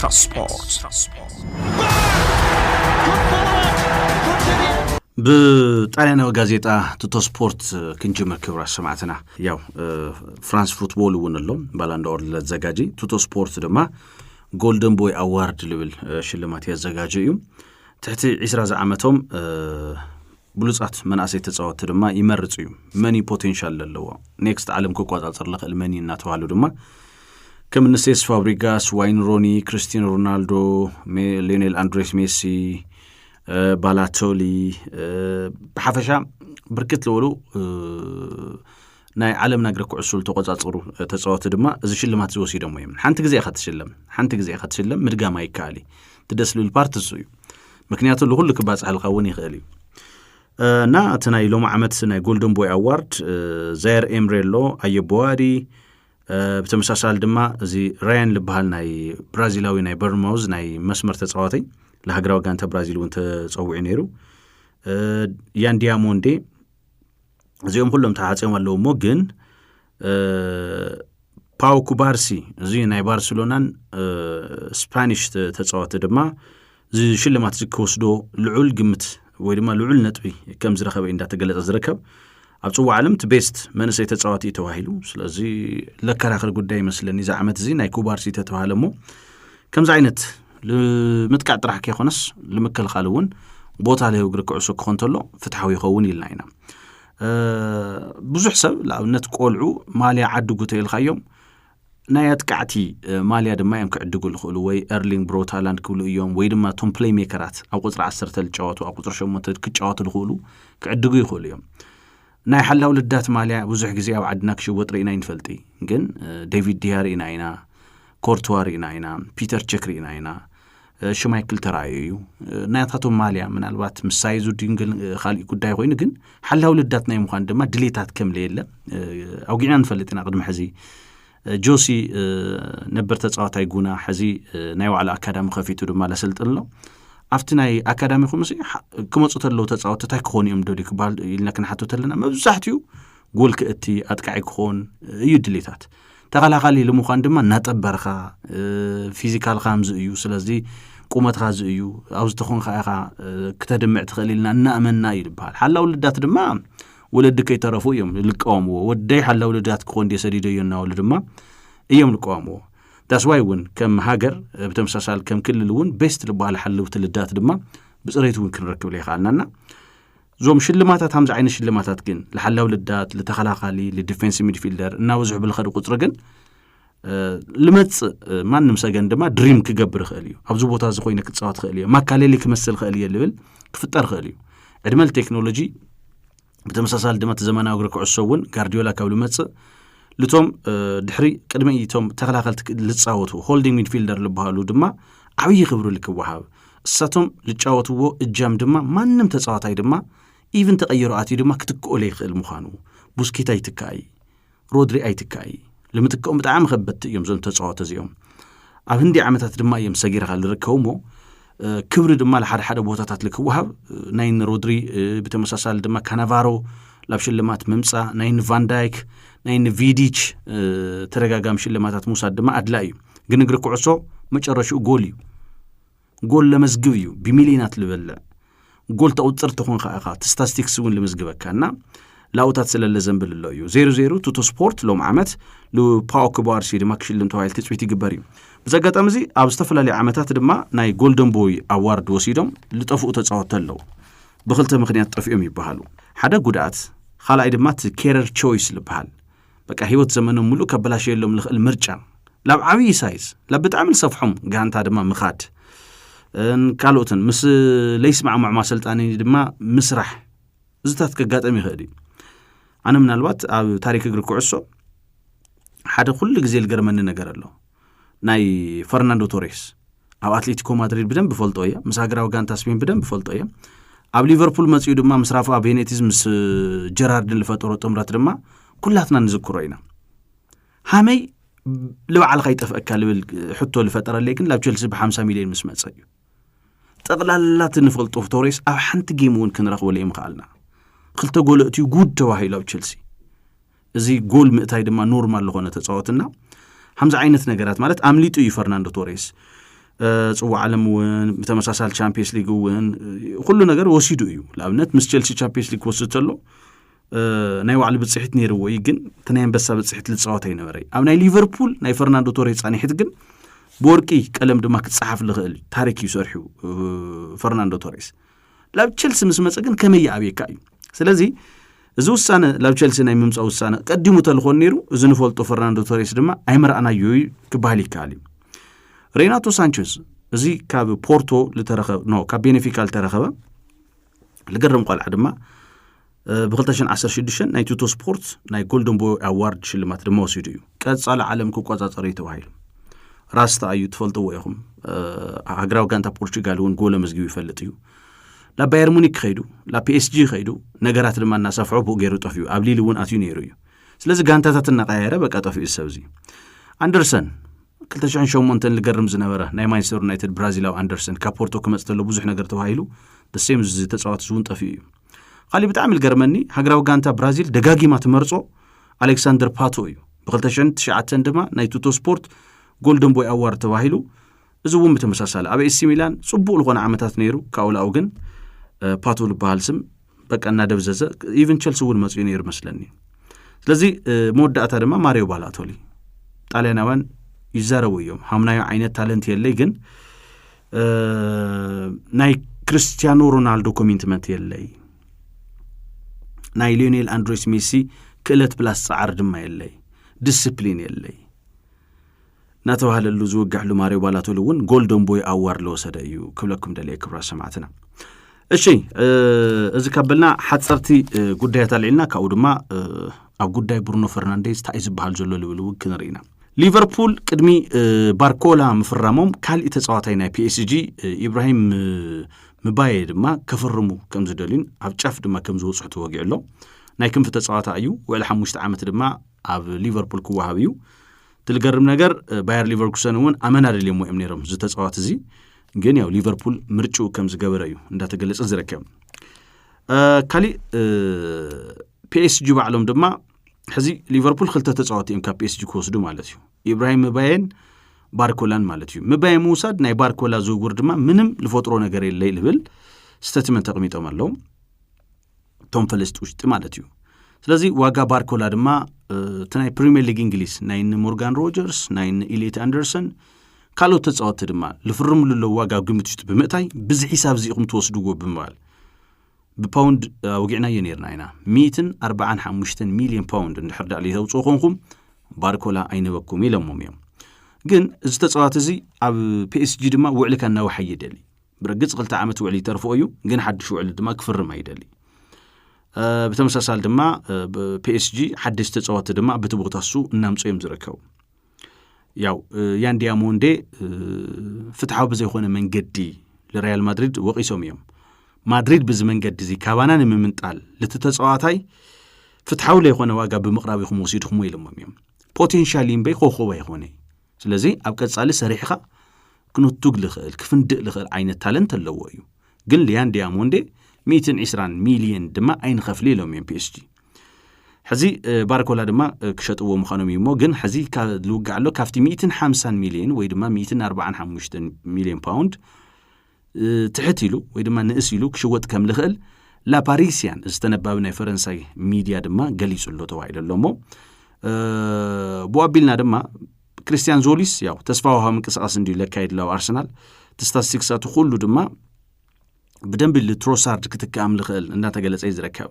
ስፖርት بطليانو غازيتا توتو سبورت كنجمر كبر سمعتنا ያው ፍራንስ ፉትቦል ወንለው ባላንዶር ለዘጋጂ توتو سبورت دما ጎልደን ቦይ አዋርድ ልብል ሽልማት ያዘጋጀዩ ተህቲ 20 ዓመቶም ብሉጻት መናሰይ ተጻወተ ድማ ይመርጽዩ መኒ ፖቴንሻል ለለው ኔክስት ዓለም ከቋጻጽር ለኸል መኒ እና ተዋሉ ድማ ከምንሴስ ፋብሪጋስ ዋይን ሮኒ ክሪስቲያኖ ሮናልዶ ሊዮኔል አንድሬስ ሜሲ ባላቶሊ በሐፈሻ ብርክት ለወሉ ናይ ዓለም ናግረ ኩዕሱል ተቆጻጽሩ ተጻወተ ድማ እዚ ሽልማት ዝወሲደሞ ይም ሓንቲ ግዜ ይኸትሽለም ምድጋማ ይካሊ ትደስሉል ፓርት እሱዩ ምክንያቱ ለሁሉ ክባጽ አልቃውን ይኸሊ እና ተናይ ሎም ዓመት ናይ ጎልደን ቦይ አዋርድ ዛይር ኤምሬሎ አየቦዋዲ በተመሳሳል ድማ እዚ ራያን ልባሃል ናይ ብራዚላዊ ናይ በርማውዝ ናይ መስመር ተጻዋተይ ለሀገራው ጋንተ ብራዚል ወንተ ጸውዒ ነይሩ ያን ዲያሞንዴ እዚኦም ሁሉም ተሓጽም አለውሞ ግን ፓው ኩባርሲ እዚ ናይ ባርሴሎናን ስፓኒሽ ተጻዋተ ድማ እዚ ሽልማት ዝከወስዶ ልዑል ግምት ወይ ድማ ልዑል ነጥቢ ከም ዝረኸበ እንዳተገለጸ ዝረከብ ኣብ ጽዋዕ ዓለም ቤስት መንሰይ ተጻዋቲ ተዋሂሉ ስለዚ ለከራኸር ጉዳይ መስለኒ ዛ ዓመት እዚ ናይ ኩባርሲ ተተዋሃለሞ ከምዛ ዓይነት ለምትቃ ጥራሕ ከይኾነስ ለመከልኻለውን ቦታ ላይ እግር ኩዕሶ ኮንተሎ ፍትሐዊ ይኸውን ይልና ኢና ብዙሕ ሰብ ለኣብነት ቆልዑ ማልያ ዓድጉ ተይልኻዮም ናይ አጥቃዕቲ ማልያ ድማ እዮም ክዕድጉ ልኽእሉ ወይ ኤርሊንግ ብሮት ሃላንድ ክብሉ እዮም ወይ ድማ ቶም ፕሌይ ሜከራት ኣብ ቁጥሪ 10 ተልጫወቱ ኣብ ቁጥሪ 8 ክጫወቱ ልኽእሉ ክዕድጉ ይኽእሉ እዮም ናይ ሓላው ልዳት ማልያ ብዙሕ ግዜ ኣብ ዓድና ክሽወጥ ርኢና ይንፈልጢ ግን ዴቪድ ዲያር ኢና ኮርትዋር ኢና ፒተር ቼክ ኢና ሽማይክል ተራዩ ናያታቶም ማልያ ምናልባት ምሳይዙ ድንግል ኻሊ ጉዳይ ኮይኑ ግን ሓላው ልዳት ናይ ምዃን ድማ ድሌታት ከም ለየለ ኣውጊና ንፈልጥና ቅድም ሕዚ ጆሲ ነበር ተጻዋታይ ጉና ሕዚ ናይ ዋዕላ አካዳሚ ከፊቱ ድማ ለሰልጥንሎ ኣብቲ ናይ አካዳሚ ኹምሲ ክመጹ ተለው ተጻዋተታይ ክኾኑ እዮም ደሊ ክባል ኢልና ክንሓቶ ተለና መብዛሕትኡ ጎል ክእቲ አጥቃዒ ክኾን እዩ ድሌታት ተኸላኻሊ ለምዃን ድማ ናጠበርኻ ፊዚካል ኻምዝ እዩ ስለዚ ቁመትኻ እዩ ኣብዝ ተኾን ኻኻ ክተደምዕ ትኸሊልና እናእመና ይልባል ሓላው ልዳት ድማ ወለድከ ይተረፉ እዮም ልቀዋምዎ ወደይ ሓላው ልዳት ክኾን ደሰዲዶ ይናውል ድማ እዮም ልቀዋምዎ ዳስ ዋይ ውን ከም ሃገር በተመሳሳል ከም ክልል ውን ቤስት ልባል ሓላው ልዳት ድማ ብጽሬት ውን ክንረክብ ለይኻልናና ዞም ሽልማታት ሃምዛ ዓይነት ሽልማታት ግን ለሓላው ልዳት ለተኸላኻሊ ለዲፌንሲቭ ሚድፊልደር እና ወዝሕ ብልኸድ ቁጽር ግን ልመጽ ማንም ሰገን ድማ ድሪም ክገብር ኽእል እዩ ኣብዚ ቦታ እዚ ኮይነ ክትጻወት ኽእል እዩ ማካለሊ ክመስል ኽእል እዩ ልብል ክፍጠር ኽእል እዩ ዕድመል ቴክኖሎጂ በተመሳሳል ድማ ተዘመናዊ እግሪ ኩዕሶ ውን ጋርዲዮላ ካብ ልመጽ ልቶም ድሕሪ ቅድመ ኢቶም ተኸላኸልቲ ልጻወቱ ሆልዲንግ ሚድፊልደር ልባሃሉ ድማ ዓብይ ክብሩ ልክወሃብ እሳቶም ልጫወትዎ እጃም ድማ ማንም ተጻዋታይ ድማ ኢቭን ተቀይሩ አቲ ድማ ክትቆለ ይኽእል ምዃኑ ቡስኬት አይትካይ ሮድሪ አይትካይ ለምትከም በጣም ከበት እዮም ዞም ተጻዋተ እዚኦም ኣብ ህንዲ ዓመታት ድማ እዮም ሰጊርኻ ልርከውሞ ክብሪ ድማ ለሓደ ቦታታት ልክወሃብ ናይን ሮድሪ በተመሳሳል ድማ ካናቫሮ ላብ ሽልማት መምጻ ናይን ቫንዳይክ ናይን ቪዲች ተረጋጋም ሽልማታት ሙሳድ ድማ አድላ እዩ ግን እግሪ ኩዕሶ መጨረሻው ጎል እዩ ጎል ለመዝግብ እዩ በሚሊዮናት ልበለ ጎል ተውጥር ተኾን ኻኻ ስታቲስቲክስ ውን ለመዝግበካና ላውታት ስለለ ዘንብል ለው እዩ 00 ቱቶ ስፖርት ሎም ዓመት ለፓው ኩባርሲ ድማ ክሽልም ተዋይል ትጽዊት ይግበር እዩ በዘጋጣም እዚ ኣብ ዝተፈላልይ ዓመታት ድማ ናይ ጎልደን ቦይ አዋርድ ወሲዶም ልጠፍኡ ተጻወተለው በኽልተ ምክንያት ጠፍኦም ይባሃሉ ሓደ ጉዳት ኻላይ ድማ ከሪር ቾይስ ልባሃል በቃ ህይወት ዘመኖም ሙሉ ከበላሽ የሎም ልኽእል ምርጫ ላብ ዓብይ ሳይዝ ላብ በጣም ሰፍሖም ጋንታ ድማ ምኻድ ካልኦትን ምስ ለይስማዕ ማዕማ ሰልጣኒ ድማ ምስራሕ ዝታት ከጋጠም ይኽእል ኣነ ምናልባት ኣብ ታሪክ እግሪ ኩዕሶ ሓደ ኩሉ ግዜ ልገርመኒ ነገር ኣሎ ናይ ፈርናንዶ ቶሬስ ኣብ አትሌቲኮ ማድሪድ በደንብ ፈልጦ እየ ምስ ሃገራዊ ጋንታ ስፔን በደንብ ፈልጦ እየ ኣብ ሊቨርፑል መጽኡ ድማ ምስ ራፋ ቤኔቲዝ ምስ ጀራርድን ልፈጠሮ ጥምረት ድማ ኩላትና ንዝክሮ ኢና ሃመይ ልባዓል ኸይጠፍአካ ልብል ሕቶ ልፈጠረለይ ግን ላብ ቸልሲ በ50 ሚሊዮን ምስ መጽ እዩ ጠቕላላት ንፈልጦ ቶሬስ ኣብ ሓንቲ ጌም ውን ክንረኽቦ ለይ ምኻልና ክልተ ጎል እትዩ ጉድ ተዋሂሉ ኣብ ቸልሲ እዚ ጎል ምእታይ ድማ ኖርማል ለኾነ ተጻወትና ሃምዛ ዓይነት ነገራት ማለት ኣምሊጡ እዩ ፈርናንዶ ቶሬስ ጽዋዕ ዓለም እውን ብተመሳሳሊ ቻምፒየንስ ሊግ እውን ኩሉ ነገር ወሲዱ እዩ ለኣብነት ምስ ቸልሲ ቻምፒየንስ ሊግ ወስድ ተሎ ናይ ዋዕሊ ብጽሕት ነይርዎ ግን ተናይ አንበሳ ብጽሕት ልጻወታ ይነበረ ኣብ ናይ ሊቨርፑል ናይ ፈርናንዶ ቶሬስ ጻኒሕት ግን በወርቂ ቀለም ድማ ክጽሓፍ ልኽእል ታሪክ ይሰርሑ ፈርናንዶ ቶሬስ ላብ ቸልሲ ምስ መጽ ግን ከመይ ኣብየካ እዩ ስለዚ እዚ ውሳነ ላብ ቸልሲ ናይ ምምጻእ ውሳነ ቀዲሙ ተልኾን ነይሩ እዚ ንፈልጦ ፈርናንዶ ቶሬስ ድማ ኣይመርኣናዮ ክባሃል ይከኣል እዩ ሬናቶ ሳንቼዝ እዚ ካብ ፖርቶ ልተረኸበ ካብ ቤኔፊካ ልተረኸበ ልገርም ቆልዓ ድማ ብ2016 ናይ ቱቶ ስፖርት ናይ ጎልደን ቦይ ኣዋርድ ሽልማት ድማ ወሲዱ እዩ ቀጻለ ዓለም ክቋጻጸር ተባሂሉ ራስታ እዩ ትፈልጥዎ ኢኹም ሃገራዊ ጋንታ ፖርቹጋል እውን ጎል መዝጊቡ ይፈልጥ እዩ ላ ባየር ሙኒክ ኸይዱ ላ ፒኤስጂ ኸይዱ ነገራት ድማ እናሰፍዑ ብገይሩ ጠፍዩ ኣብ ሊል እውን ኣትዩ ነይሩ እዩ ስለዚ ጋንታታት እናቀያየረ በቃ ጠፍዩ ሰብዚ አንደርሰን 2008 ልገርም ዝነበረ ናይ ማንቸስተር ዩናይትድ ብራዚላዊ አንደርሰን ካብ ፖርቶ ክመጽ ተሎ ብዙሕ ነገር ተባሂሉ ደሴም ተጻዋት እውን ጠፍዩ እዩ ኻሊ ብጣዕሚ ልገርመኒ ሃገራዊ ጋንታ ብራዚል ደጋጊማ ትመርጾ አሌክሳንደር ፓቶ እዩ ብ2009 ድማ ናይ ቱቶ ስፖርት ጎልደን ቦይ ኣዋርድ ተባሂሉ እዚ እውን ብተመሳሳለ ኣብ ኤሲ ሚላን ጽቡቕ ዝኾነ ዓመታት ነይሩ ካውላው ግን ፓቶ ልበሃል ስም በቃ እናደብዘዘ ኢቨን ቸልሲ እውን መጽኡ ነይሩ መስለኒ ስለዚ መወዳእታ ድማ ማሪዮ ባላቶሊ ጣልያናውያን ይዛረቡ እዮም ሃምናዮ ዓይነት ታለንት የለይ ግን ናይ ክርስቲያኖ ሮናልዶ ኮሚትመንት የለይ ናይ ሊዮኔል አንድሬስ ሜሲ ክእለት ፕላስ ጻዕር ድማ የለይ ዲስፕሊን የለይ ናተባህለሉ ዝውጋሕሉ ማሪዮ ባላቶሊ እውን ጎልደን ቦይ ኣዋርድ ለወሰደ እዩ ክብለኩም ደልየ ክብራ ሰማዕትና እሺ እዚ ካብልና ሓጸርቲ ጉዳያት አልዒልና ካብኡ ድማ ኣብ ጉዳይ ብሩኖ ፈርናንዴዝ ታይ ዝበሃል ዘሎ ልብል ክንሪና ሊቨርፑል ቅድሚ ባርኮላ ምፍራሞም ካልኢ ተጻዋታይ ናይ ፒኤስጂ ኢብራሂም ምባዬ ድማ ከፈርሙ ከም ዝደልዩን ኣብ ጫፍ ድማ ከም ዝወጽሑ ተወጊዕሎ ናይ ክንፍ ተጻዋታ እዩ ውዕሊ 5 ዓመት ድማ ኣብ ሊቨርፑል ክወሃብ እዩ ትልገርም ነገር ባየር ሊቨርኩሰን እውን ኣመናደልየሞ እዮም ነይሮም ዝተጻዋት እዚ ግን ያው ሊቨርፑል ምርጭው ከም ዝገበረ እዩ እንዳተገለጸ ዝረከብ ካልኢ ፒኤስጂ ባዕሎም ድማ ሕዚ ሊቨርፑል ክልተ ተጻዋት እዮም ካብ ፒኤስጂ ክወስዱ ማለት እዩ ኢብራሂም ምባዬን ባርኮላን ማለት እዩ ምባዬ ምውሳድ ናይ ባርኮላ ዝውውር ድማ ምንም ልፈጥሮ ነገር የለይ ልብል ስቴትመንት ተቀሚጦም ኣለው ቶም ፈለስት ውሽጢ ማለት እዩ ስለዚ ዋጋ ባርኮላ ድማ ተናይ ፕሪሚየር ሊግ እንግሊዝ ናይ ሞርጋን ሮጀርስ ናይ ኢሊየት አንደርሰን ካልኦት ተጻዋት ድማ ልፍርምሉ ዋጋ ግምት ውሽጢ ብምእታይ ብዚ ሒሳብ እዚኹም ትወስዱዎ ብምባል ብፓውንድ ወጊዕና የነርና ኢና 145 ሚሊዮን ፓውንድ እንድሕር ዳሊ ተውጽኦ ኮንኩም ባርኮላ ኣይነበኩም ኢሎሞም እዮም ግን እዚ ተጻዋት እዚ ኣብ ፒኤስጂ ድማ ውዕሊ ካናው ሓይደሊ ብርግጽ 2 ዓመት ውዕሊ ተርፎ እዩ ግን ሓድሽ ውዕሊ ድማ ክፍርም ኣይደሊ በተመሳሳል ድማ ፒኤስጂ ሓድሽ ተጻዋት ድማ በትቦታሱ እናምጾም ዝረከቡ ያው ያን ዲያሞንዴ ፍትሐው በዘይኾነ መንገዲ ለሪያል ማድሪድ ወቂሶም እዮም ማድሪድ በዚ መንገዲ እዚ ካባናን ምምንጣል ለተጻዋታይ ፍትሐው ለይኾነ ዋጋ በመቅራብ ይኹም ወሲድኩም ኢሎሞም እዮም ፖቴንሻል ኢምበይ ኮኾባ ይኾነ ስለዚ ኣብ ቀጻሊ ሰሪሕኻ ክንቱግ ልኽእል ክፍንድእ ልኽእል ዓይነት ታለንት ኣለዎ እዩ ግን ያን ዲያሞንዴ 120 ሚሊዮን ድማ ኣይንኸፍሊ ኢሎም እዮም ፒኤስጂ ሕዚ ባርኮላ ድማ ክሸጥዎ ምዃኖም እሞ ግን ሕዚ ልውጋዕሎ ካብቲ 150 ሚሊዮን ወይ ድማ 145 ሚሊዮን ፓውንድ ትሕት ኢሉ ወይ ድማ ንእስ ኢሉ ክሽወጥ ከም ልኽእል ላ ፓሪሲያን ዝተነባቢ ናይ ፈረንሳይ ሚድያ ድማ ገሊጹሎ ተባሂለሎሞ ቦአቢልና ድማ ክርስቲያን ዞሊስ ያው ተስፋው ምንቅስቃስ እንዲሁ ለካይድላው አርሰናል ተስታስቲክሳቱ ሁሉ ድማ በደንብ ለትሮሳርድ ክትካም ልኽእል እንዳተገለጸ ይዝረከብ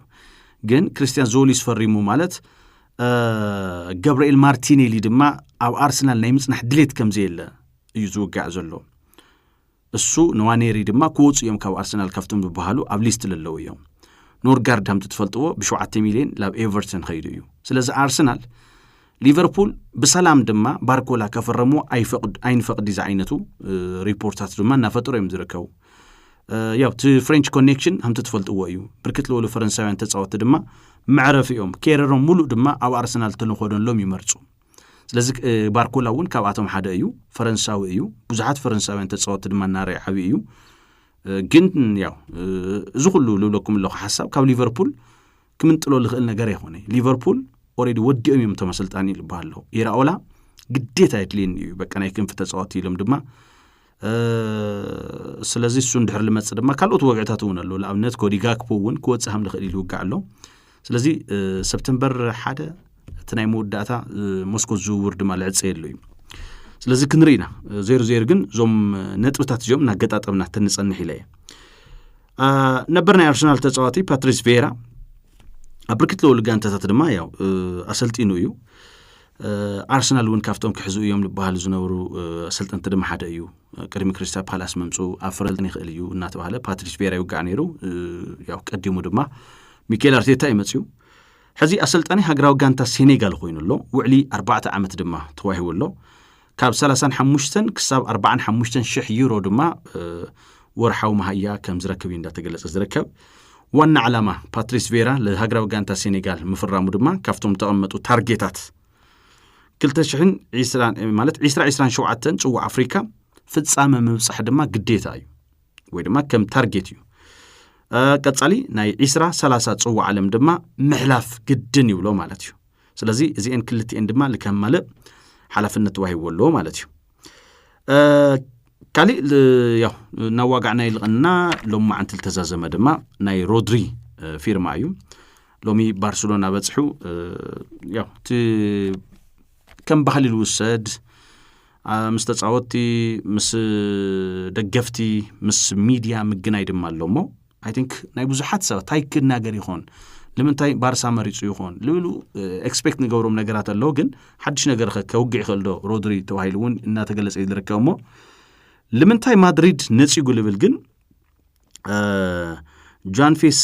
ግን ክርስቲያን ዞሊስ ፈሪሙ ማለት ገብርኤል ማርቲኔሊ ድማ ኣብ አርሰናል ናይ ምጽናሕ ድሌት ከም ዘየለ እዩ ዝውጋዕ ዘሎ እሱ ነዋኔሪ ድማ ክወጽዮም ካብ አርሰናል ከፍቶም ዝበሃሉ ኣብ ሊስት ለለው እዮም ኖርጋርድ ham ትፈልጥዎ ብ7 ሚሊዮን ላብ ኤቨርተን ኸይዱ እዩ ስለዚ አርሰናል ሊቨርፑል በሰላም ድማ ባርኮላ ከፈረሙ አይንፈቅድ ዲዛ አይነቱ ሪፖርታት ድማ እናፈጥሩ እዮም ዝረከቡ ያው ቲ ፍሬንች ኮኔክሽን ham ትፈልጥዎ እዩ ብርክት ለወሉ ፈረንሳውያን ተጻወት ድማ ማዕረፍ እዮም ኬረሮም ሙሉ ድማ ኣብ አርሰናል ተንኾደንሎም ይመርጹ ስለዚ ባርኮላ እውን ካብኣቶም ሓደ እዩ ፈረንሳዊ እዩ ብዙሓት ፈረንሳውያን ተጻወት ድማ ናሪ ዓቢ እዩ ግን ያው እዚ ሁሉ ልብለኩም ለኹ ሐሳብ ካብ ሊቨርፑል ክምንጥሎ ልኽእል ነገር ይኾነ ሊቨርፑል ኦሬዲ ወዲኦም እዮም ተመሰልጣኒ ይልባሃሉ ኢራኦላ ግዴታ ይትሊን እዩ በቃ ናይ ክንፍ ተጻወት ኢሎም ድማ ስለዚህ እሱ እንድሕር ልመጽ ድማ ካልኦት ወግዕታት እውን ኣሎ ለኣብነት ኮዲ ጋክፖ እውን ክወጽእ ልኽእል ኢሉ ይውጋዕ ኣሎ ስለዚ ሰፕተምበር 1 እቲ ናይ መወዳእታ ሞስኮ ዝውውር ድማ ልዕፀየሉ እዩ ስለዚ ክንሪኢና 0-0 ግን ዞም ነጥብታት እዚኦም እናገጣጠምና ተንጸንሕ ኢለ ነበር ናይ ኣርሰናል ተጻዋቲ ፓትሪስ ቬራ ኣብ ብርክት ዝበሉ ጋንታታት ድማ ያው ኣሰልጢኑ እዩ ኣርሰናል እውን ካብቶም ክሕዙ እዮም ልባሃሉ ዝነበሩ ኣሰልጠንቲ ድማ ሓደ እዩ ቅድሚ ክሪስታል ፓላስ መምፁ ኣብ ፍረልጥን ይኽእል እዩ እናተባሃለ ፓትሪስ ቬራ ይውጋዕ ነይሩ ያው ቀዲሙ ድማ ሚኬል ኣርቴታ ይመጽዩ ሕዚ ኣሰልጣኒ ሃገራዊ ጋንታ ሴኔጋል ኮይኑ ኣሎ ውዕሊ 4 ዓመት ድማ ተዋሂቡ ኣሎ ካብ 35 ክሳብ 45,000 ዩሮ ድማ ወርሓዊ መሃያ ከም ዝረክብ እንዳተገለጸ ዝርከብ ዋና ዓላማ ፓትሪስ ቬራ ለሃገራዊ ጋንታ ሴኔጋል ምፍራሙ ድማ ካብቶም ተቐመጡ ታርጌታት 2020 ማለት 2027 ጽዋዕ ኣፍሪካ ፍጻመ ምብጻሕ ድማ ግዴታ እዩ ወይ ድማ ከም ታርጌት እዩ ቀጻሊ ናይ 2030 ጽዋዕ ዓለም ድማ ምሕላፍ ግድን ይብሎ ማለት እዩ ስለዚ እዚአን ክልቲአን ድማ ልከማልእ ሓላፍነት ዋሂብዎ ማለት እዩ ካሊ ያው ናዋጋዕና ይልቕና ሎም ማዓንቲ ተዛዘመ ድማ ናይ ሮድሪ ፊርማ እዩ ሎሚ ባርሴሎና በጽሑ ያው ከም ባህሊ ልውሰድ ምስ ተጻወቲ ምስ ደገፍቲ ምስ ሚድያ ምግናይ ድማ ኣሎሞ I think ናይ ብዙሓት ሰባት ታይክድ ነገር ይኾን ለምንታይ ባርሳ መሪጹ ይኾን ልብሉ ኤክስፔክት ንገብሮም ነገራት ኣሎ ግን ሓድሽ ነገር ከውግዕ ይኽእል ዶ ሮድሪ ተባሂሉ እውን እናተገለጸ ይርከብሞ ለምንታይ ማድሪድ ነጺጉ ልብል ግን ጆን ፌስ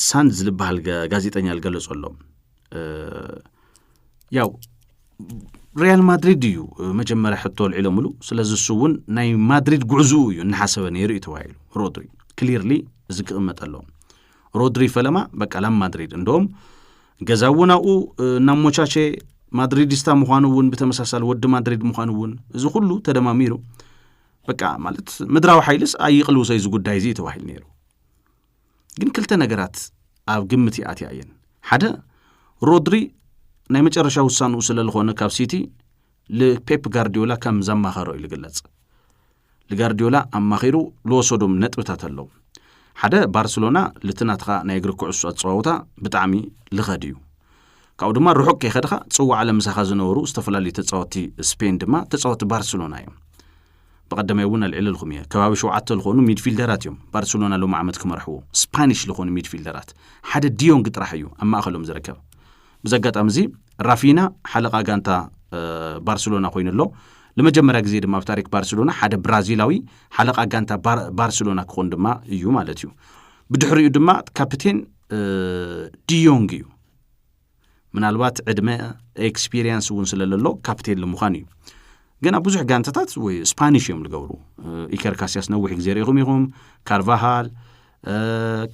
ሳንድ ዝልባሃል ጋዜጠኛ ልገለጸ ኣሎ ያው ሪያል ማድሪድ እዩ መጀመሪያ ሕቶ ልዕለሙሉ ስለዚ እሱ እውን ናይ ማድሪድ ጉዕዙ እዩ እናሓሰበ ነይሩ ተባሂሉ ሮድሪ ክሊርሊ ዝቅመጥ ኣሎ ሮድሪ ፈለማ በቃ ላም ማድሪድ እንደውም ገዛውናኡ ናሞቻቼ ማድሪዲስታ ምዃኑ እውን በተመሳሳለ ወድ ማድሪድ ምዃኑ እውን እዚ ሁሉ ተደማሚሩ በቃ ማለት ምድራዊ ኃይልስ አይቅልው ሰይ ዝጉዳይ እዚ ተባሂል ነይሩ ግን ክልተ ነገራት ኣብ ግምት ያትያየን ሓደ ሮድሪ ናይ መጨረሻ ውሳኑ ስለልኾነ ካብ ሲቲ ለፔፕ ጋርዲዮላ ከም ዘማኸሮ ይልገለጽ ለጋርዲዮላ አማኺሩ ለወሰዶም ነጥብታት አለው ሓደ ባርሴሎና ለትናትኻ ናይ እግሪ ኩዕሶ ኣጽዋውታ ብጣዕሚ ልኸድዩ ካው ድማ ሩሑቅ ከይኸድኻ ጽዋዕ ዓለም ሳኻ ዝነበሩ ዝተፈላልዩ ተጻወቲ ስፔን ድማ ተጻወቲ ባርሴሎና እዮም በቀደማይ እውን አልዕልልኩም እየ ከባቢ 7 ዝኾኑ ሚድፊልደራት እዮም ባርሴሎና ሎም ዓመት ክመርሕዎ ስፓኒሽ ዝኾኑ ሚድፊልደራት ሓደ ዲዮንግ ጥራሕ እዩ ኣብ ማእኸሎም ዝርከብ ብዘጋጣሚ እዚ ራፊና ሓለቃ ጋንታ ባርሴሎና ኮይኑሎ ለመጀመሪያ ጊዜ ድማ በታሪክ ባርሴሎና ሓደ ብራዚላዊ ሓለቃ ጋንታ ባርሴሎና ክኾን ድማ እዩ ማለት እዩ ብድሕሪኡ ድማ ካፕቴን ዲዮንግ እዩ ምናልባት ዕድመ ኤክስፒሪየንስ እውን ስለለሎ ካፕቴን ለምዃን እዩ ገና ብዙሕ ጋንታታት ወይ ስፓኒሽ እዮም ልገብሩ ኢከር ካሲያስ ነውሕ ጊዜ ሪኢኹም ኢኹም ካርቫሃል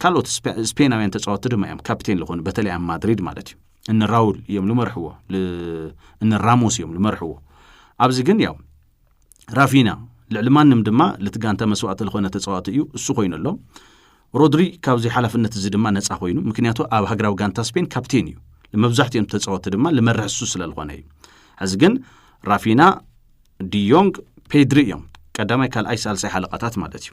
ካልኦት ስፔናውያን ተጻወቱ ድማ እዮም ካፕቴን ለኾኑ በተለይ ኣብ ማድሪድ ማለት እዩ እነ ራውል እዮም ልመርሕዎ እነ ራሞስ እዮም ልመርሕዎ ኣብዚ ግን ያው ራፊና ልዕልማንም ድማ ለትጋንታ መስዋዕት ለኾነ ተጻዋቲ እዩ እሱ ኮይኑሎ ሮድሪ ካብዚ ሓላፍነት እዚ ድማ ነፃ ኮይኑ ምክንያቱ ኣብ ሃገራዊ ጋንታ ስፔን ካፕቴን እዩ ለመብዛሕትኦም ተጻዋቲ ድማ ልመርሕ እሱ ስለልኾነ እዩ እዚ ግን ራፊና ዲዮንግ ፔድሪ እዮም ቀዳማይ ካልኣይ ሳልሳይ ሓለቃታት ማለት እዩ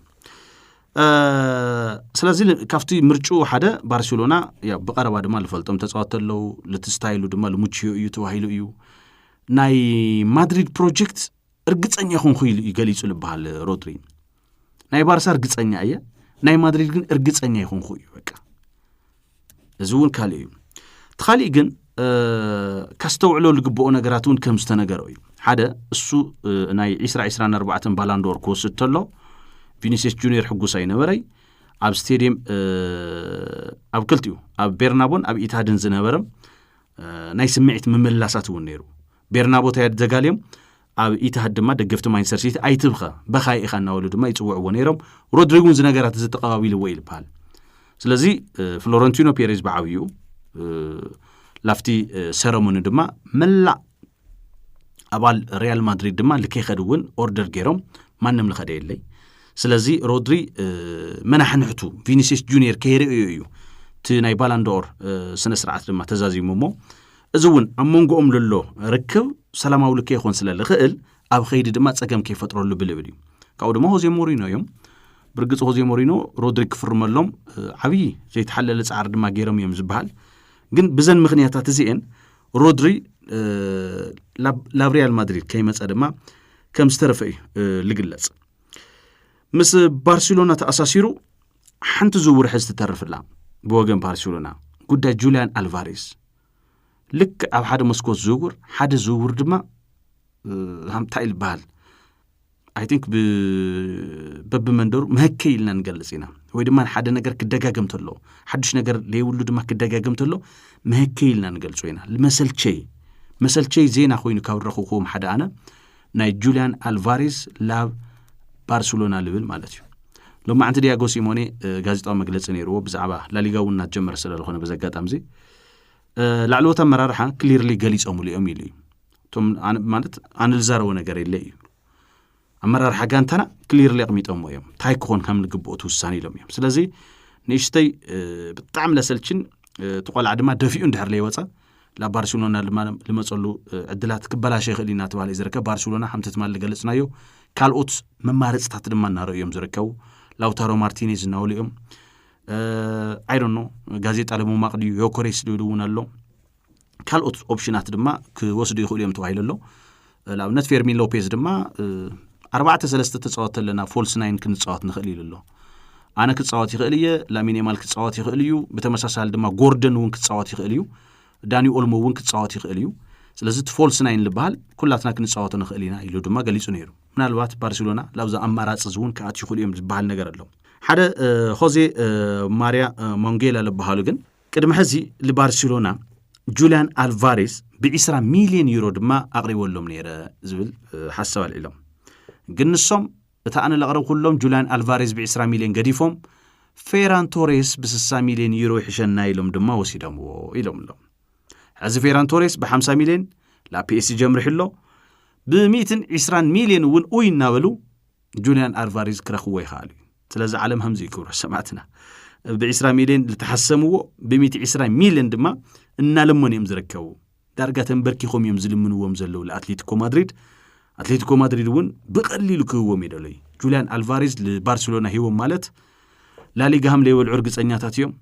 ስለዚህ ካፍቲ ምርጩ ሓደ ባርሴሎና ያው በቀረባ ድማ ልፈልጦም ተጻዋቲ አለው ለትስታይሉ ድማ ለሙቺዮ እዩ ተዋሂሉ እዩ ናይ ማድሪድ ፕሮጀክት እርግጸኛ ኾንኩ ይገልጹ ልባሃል ሮድሪ ናይ ባርሳ እርግጸኛ እየ ናይ ማድሪድ ግን እርግጸኛ ይኾንኩ እዩ በቃ እዙውን ካሊ እዩ ተኻሊ ግን ካስተውዕሎ ልግብኦ ነገራት እውን ከም ዝተነገረው እዩ ሓደ እሱ ናይ 2024 ባላንዶር ክወስድ ተሎ ቪኒሲየስ ጁኒየር ሕጉሳይ ነበረይ ኣብ ስቴዲየም ኣብ ክልቲኡ ኣብ ቤርናቦን ኣብ ኢታድን ዝነበረም ናይ ስምዒት ምምላሳት እውን ነይሩ ቤርናቦ ታያድ ዘጋልዮም ኣብ ኢታድ ድማ ደገፍቲ ማንቸስተር ሲቲ ኣይትብኸ በኻይ ኢኻ እናወሉ ድማ ይጽውዕዎ ነይሮም ሮድሪጎን ዝነገራት ዝተቀባቢልዎ ይልባል ስለዚ ፍሎረንቲኖ ፔሬዝ በዓብዩ ላፍቲ ሰረሞኒ ድማ መላ ኣባል ሪያል ማድሪድ ድማ ልከይኸድውን ኦርደር ገይሮም ማንም ልኸደ የለይ ስለዚ ሮድሪ መናሕንሕቱ ቪኒሲየስ ጁኒየር ከይርእዩ እዩ እቲ ናይ ባላንዶር ስነ ስርዓት ድማ ተዛዚሙ እሞ እዚ እውን ኣብ መንጎኦም ልሎ ርክብ ሰላማዊ ልከ ይኾን ስለልኽእል ኣብ ኸይዲ ድማ ፀገም ከይፈጥረሉ ብልብል እዩ ካብኡ ድማ ሆዜ ሞሪኖ እዮም ብርግጽ ሆዜ ሞሪኖ ሮድሪ ክፍርመሎም ዓብይ ዘይተሓለለ ጻዕር ድማ ገይሮም እዮም ዝበሃል ግን ብዘን ምኽንያታት እዚአን ሮድሪ ላብ ሪያል ማድሪድ ከይመፀ ድማ ከም ዝተረፈ እዩ ልግለጽ ምስ ባርሴሎና ተኣሳሲሩ ሓንቲ ዝውውር ሕዝ ትተርፍላ ብወገን ባርሴሎና ጉዳይ ጁሊያን አልቫሬዝ ልክ ኣብ ሓደ መስኮት ዝውውር ሓደ ዝውውር ድማ ሃምታይ ይልበሃል I think በብመንደሩ መህከይ ኢልና ንገልጽ ኢና ወይ ድማ ሓደ ነገር ክደጋገም ተሎ ሓድሽ ነገር ለይውሉ ድማ ክደጋገም ተሎ መህከይ ኢልና ንገልጽ ኢና መሰልቸይ ዜና ኮይኑ ካብ ረኹኹም ሓደ ኣነ ናይ ጁሊያን አልቫሬዝ ላብ ባርሴሎና ልብል ማለት እዩ ሎማ አንተ ዲያጎ ሲሞኔ ጋዜጣዊ መግለጽ ነይርዎ ብዛዕባ ላሊጋው እናጀመረ ስለለኾነ በዘጋጣምዚ ላዕለወታ መራርሓ ክሊርሊ ገሊጾም ልዮም ኢሉ ቶም ማለት አንልዛረው ነገር የለ እዩ አመራርሓ ጋንታና ክሊርሊ አቅሚጦም እዮም ታይ ክኾን ከም ንግብኦት ውሳኔ ኢሎም እዮም ስለዚህ ንእሽተይ በጣም ለሰልችን ተቆልዓ ድማ ደፊኡ እንድሕር ለይወፃ ለባርሴሎና ልመጸሉ ዕድላት ክበላሽ ይኽእል ኢና ተባለ ዝርከብ ባርሴሎና ሓምተት ማል ገለጽናዮ ካልኦት መማረጽታት ድማ እናረእዮም ዝርከቡ ላውታሮ ማርቲኔዝ እናውልዮም I don't know ጋዜጣ ለመማቅዲዩ ዮኮሬስ ልውሉውን ኣሎ ካልኦት ኦፕሽናት ድማ ክወስዱ ይኽእሉ እዮም ተባሂለሎ ላብነት ፌርሚን ሎፔዝ ድማ 4-3 ተጻወተ ለና ፎልስ ናይን ክንጻወት ንኽእል ኢሉሎ ኣነ ክጻወት ይኽእል እየ ላሚን ያማል ክጻወት ይኽእል እዩ በተመሳሳሊ ድማ ጎርደን እውን ክጻወት ይኽእል እዩ ዳኒ ኦልሞ እውን ክጻወት ይኽእል እዩ ስለዚህ ፎልስ ናይን ልበሃል ኩላትና ክንጻወት ንኽእል ኢና ኢሉ ድማ ገሊጹ ነይሩ ምናልባት ባርሴሎና ላብዛ አማራጽ ዝውን ከኣት ይኽእሉ እዮም ዝበሃል ነገር ኣሎ ሓደ ሆዜ ማሪያ ሞንጌላ ልበሃሉ ግን ቅድሚ ሕዚ ለባርሴሎና ጁሊያን አልቫሬዝ ብ20 ሚሊዮን ዩሮ ድማ ኣቕሪቦሎም ነይረ ዝብል ሓሳብ አልዒሎም ግን ንሶም እታ ኣነ ለቕረብ ኩሎም ጁሊያን አልቫሬዝ ብ20 ሚሊዮን ገዲፎም ፌራን ቶሬስ ብ60 ሚሊዮን ዩሮ ይሕሸና ኢሎም ድማ ወሲዶምዎ ኢሎም ኣሎ ሕዚ ፌራን ቶሬስ ብ50 ሚሊዮን ላ ፒኤስጂ ጀምርሕሎ ብ120 ሚሊዮን እውን ኡይ እናበሉ ጁሊያን አልቫሬዝ ክረኽቦ ይኽኣሉ ስለዚ ዓለም همዚ ይክብሮ ሰማዕትና ብ20 ሚሊዮን ልተሐሰምዎ ብ120 ሚሊዮን ድማ እናለመን እዮም ዝርከቡ ዳርጋ ተንበርኪኾም እዮም ዝልምንዎም ዘለው ለአትሌቲኮ ማድሪድ እውን ብቐሊሉ ክህቦም ይደለይ ጁሊያን አልቫሬዝ ለባርሴሎና ሂቦም ማለት ላሊጋ ሃም ለይወልዑ እርግጸኛታት እዮም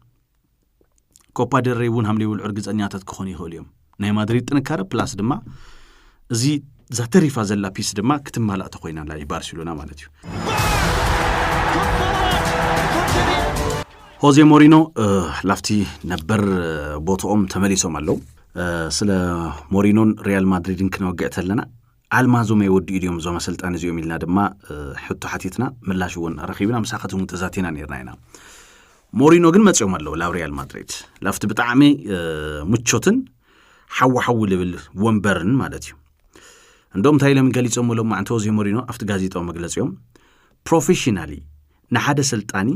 ኮፓ ደል ሬይ እውን ሃም ለይወልዑ እርግጸኛታት ክኾኑ ይኽእሉ እዮም ናይ ማድሪድ ጥንካረ ፕላስ ድማ እዚ ዛተሪፋ ዘላ ፒስ ድማ ክትማላእ ተኾይና ላይ ባርሴሎና ማለት እዩ ሆዜ ሞሪኖ ላፍቲ ነበር ቦታኦም ተመሊሶም ኣለው ስለ ሞሪኖን ሪያል ማድሪድን ክንወግዕተለና አልማዞም ይወድ ኢዲዮም ዞማ ስልጣን እዚኦም ኢልና ድማ ሕቶ ሓቲትና ምላሽ እውን ረኺብና መሳኸቱን ተዛቲና ነርና ኢና ሞሪኖ ግን መጽኦም ኣለው ላብ ሪያል ማድሪድ ላፍቲ ብጣዕሚ ሙቾትን ሓዋሓው ልብል ወንበርን ማለት እዩ እንደውም ታይለም ገሊጾም ሎም ማዕንተ ሆዜ ሞሪኖ ኣፍቲ ጋዜጣው መግለጽዮም ፕሮፌሽናሊ ንሓደ ስልጣኒ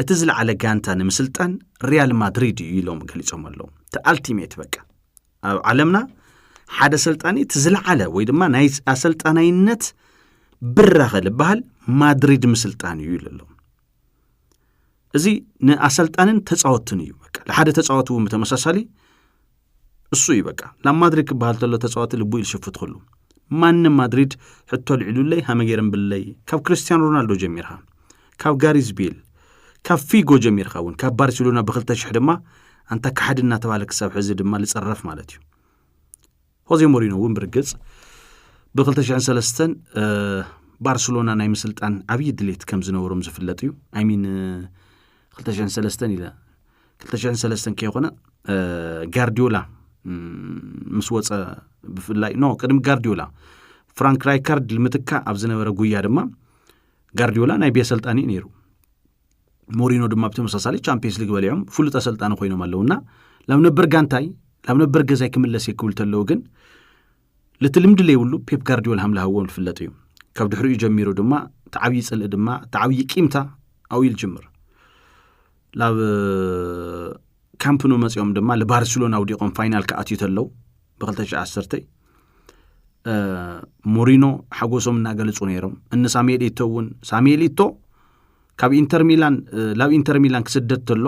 እቲ ዝለዓለ ጋንታ ንምስልጣን ሪያል ማድሪድ ኢሎም ገሊጾም ኣለው ተአልቲሜት በቃ ኣብ ዓለምና ሓደ ስልጣኒ ትዝለዓለ ወይ ድማ ናይ አሰልጣናይነት ብራኸ ልበሃል ማድሪድ ምስልጣን እዩ ኢሉሎ እዚ ንአሰልጣንን ተጻወትን እዩ በቃ ለሓደ ተጻወቱ ተመሳሳሊ እሱ እዩ በቃ ለማድሪድ ክበሃል ተሎ ተጻወት ልቡ ይልሽፍት ሁሉ ማንም ማድሪድ ሕቶ ልዕሉለይ ሃመገረን ብለይ ካብ ክርስቲያኖ ሮናልዶ ጀሚርሃ ካብ ጋሪዝ ቤል ካብ ፊጎ ጀሚርሃ እውን ካብ ባርሴሎና ብ2000 ድማ አንተ ካሕድና ተባለ ክሳብ ሕዚ ድማ ልጸረፍ ማለት እዩ ሆዜ ሞሪኖ እውን ብርግጽ ብ2003 ባርሴሎና ናይ ምስልጣን ዓብይ ድሌት ከም ዝነበሮም ዝፍለጥ እዩ አይሚን 2003 ኢላ 2003 ከይኾነ ጋርዲዮላ ምስ ወፀ ብፍላይ ቅድም ጋርዲዮላ ፍራንክ ራይካርድ ልምትካ ኣብ ዝነበረ ጉያ ድማ ጋርዲዮላ ናይ ቤሰልጣኒ ነይሩ ሞሪኖ ድማ ብተመሳሳሊ ቻምፒየንስ ሊግ በልዮም ፍሉጥ አሰልጣኒ ኮይኖም ኣለውና ላብ ነበር ጋንታይ ላብ ነበር ገዛይ ክምለስ ይክብል ተለው ግን ለትልምድ ለይውሉ ፔፕ ጋርዲዮላ ሃምላህዎም ዝፍለጥ እዩ ካብ ድሕሪኡ ጀሚሩ ድማ ተዓብይ ጽልእ ድማ ተዓብይ ቂምታ ኣዊል ጅምር ላብ ካምፕኑ መጽኦም ድማ ለባርሴሎና ውዲቆም ፋይናል ከኣትዩ ተለው ብ2010 ሞሪኖ ሓጎሶም እናገለጹ ነይሮም እነ ሳሙኤል ኢቶ ካብ ኢንተር ሚላን ላብ ኢንተር ሚላን ክስደት ተሎ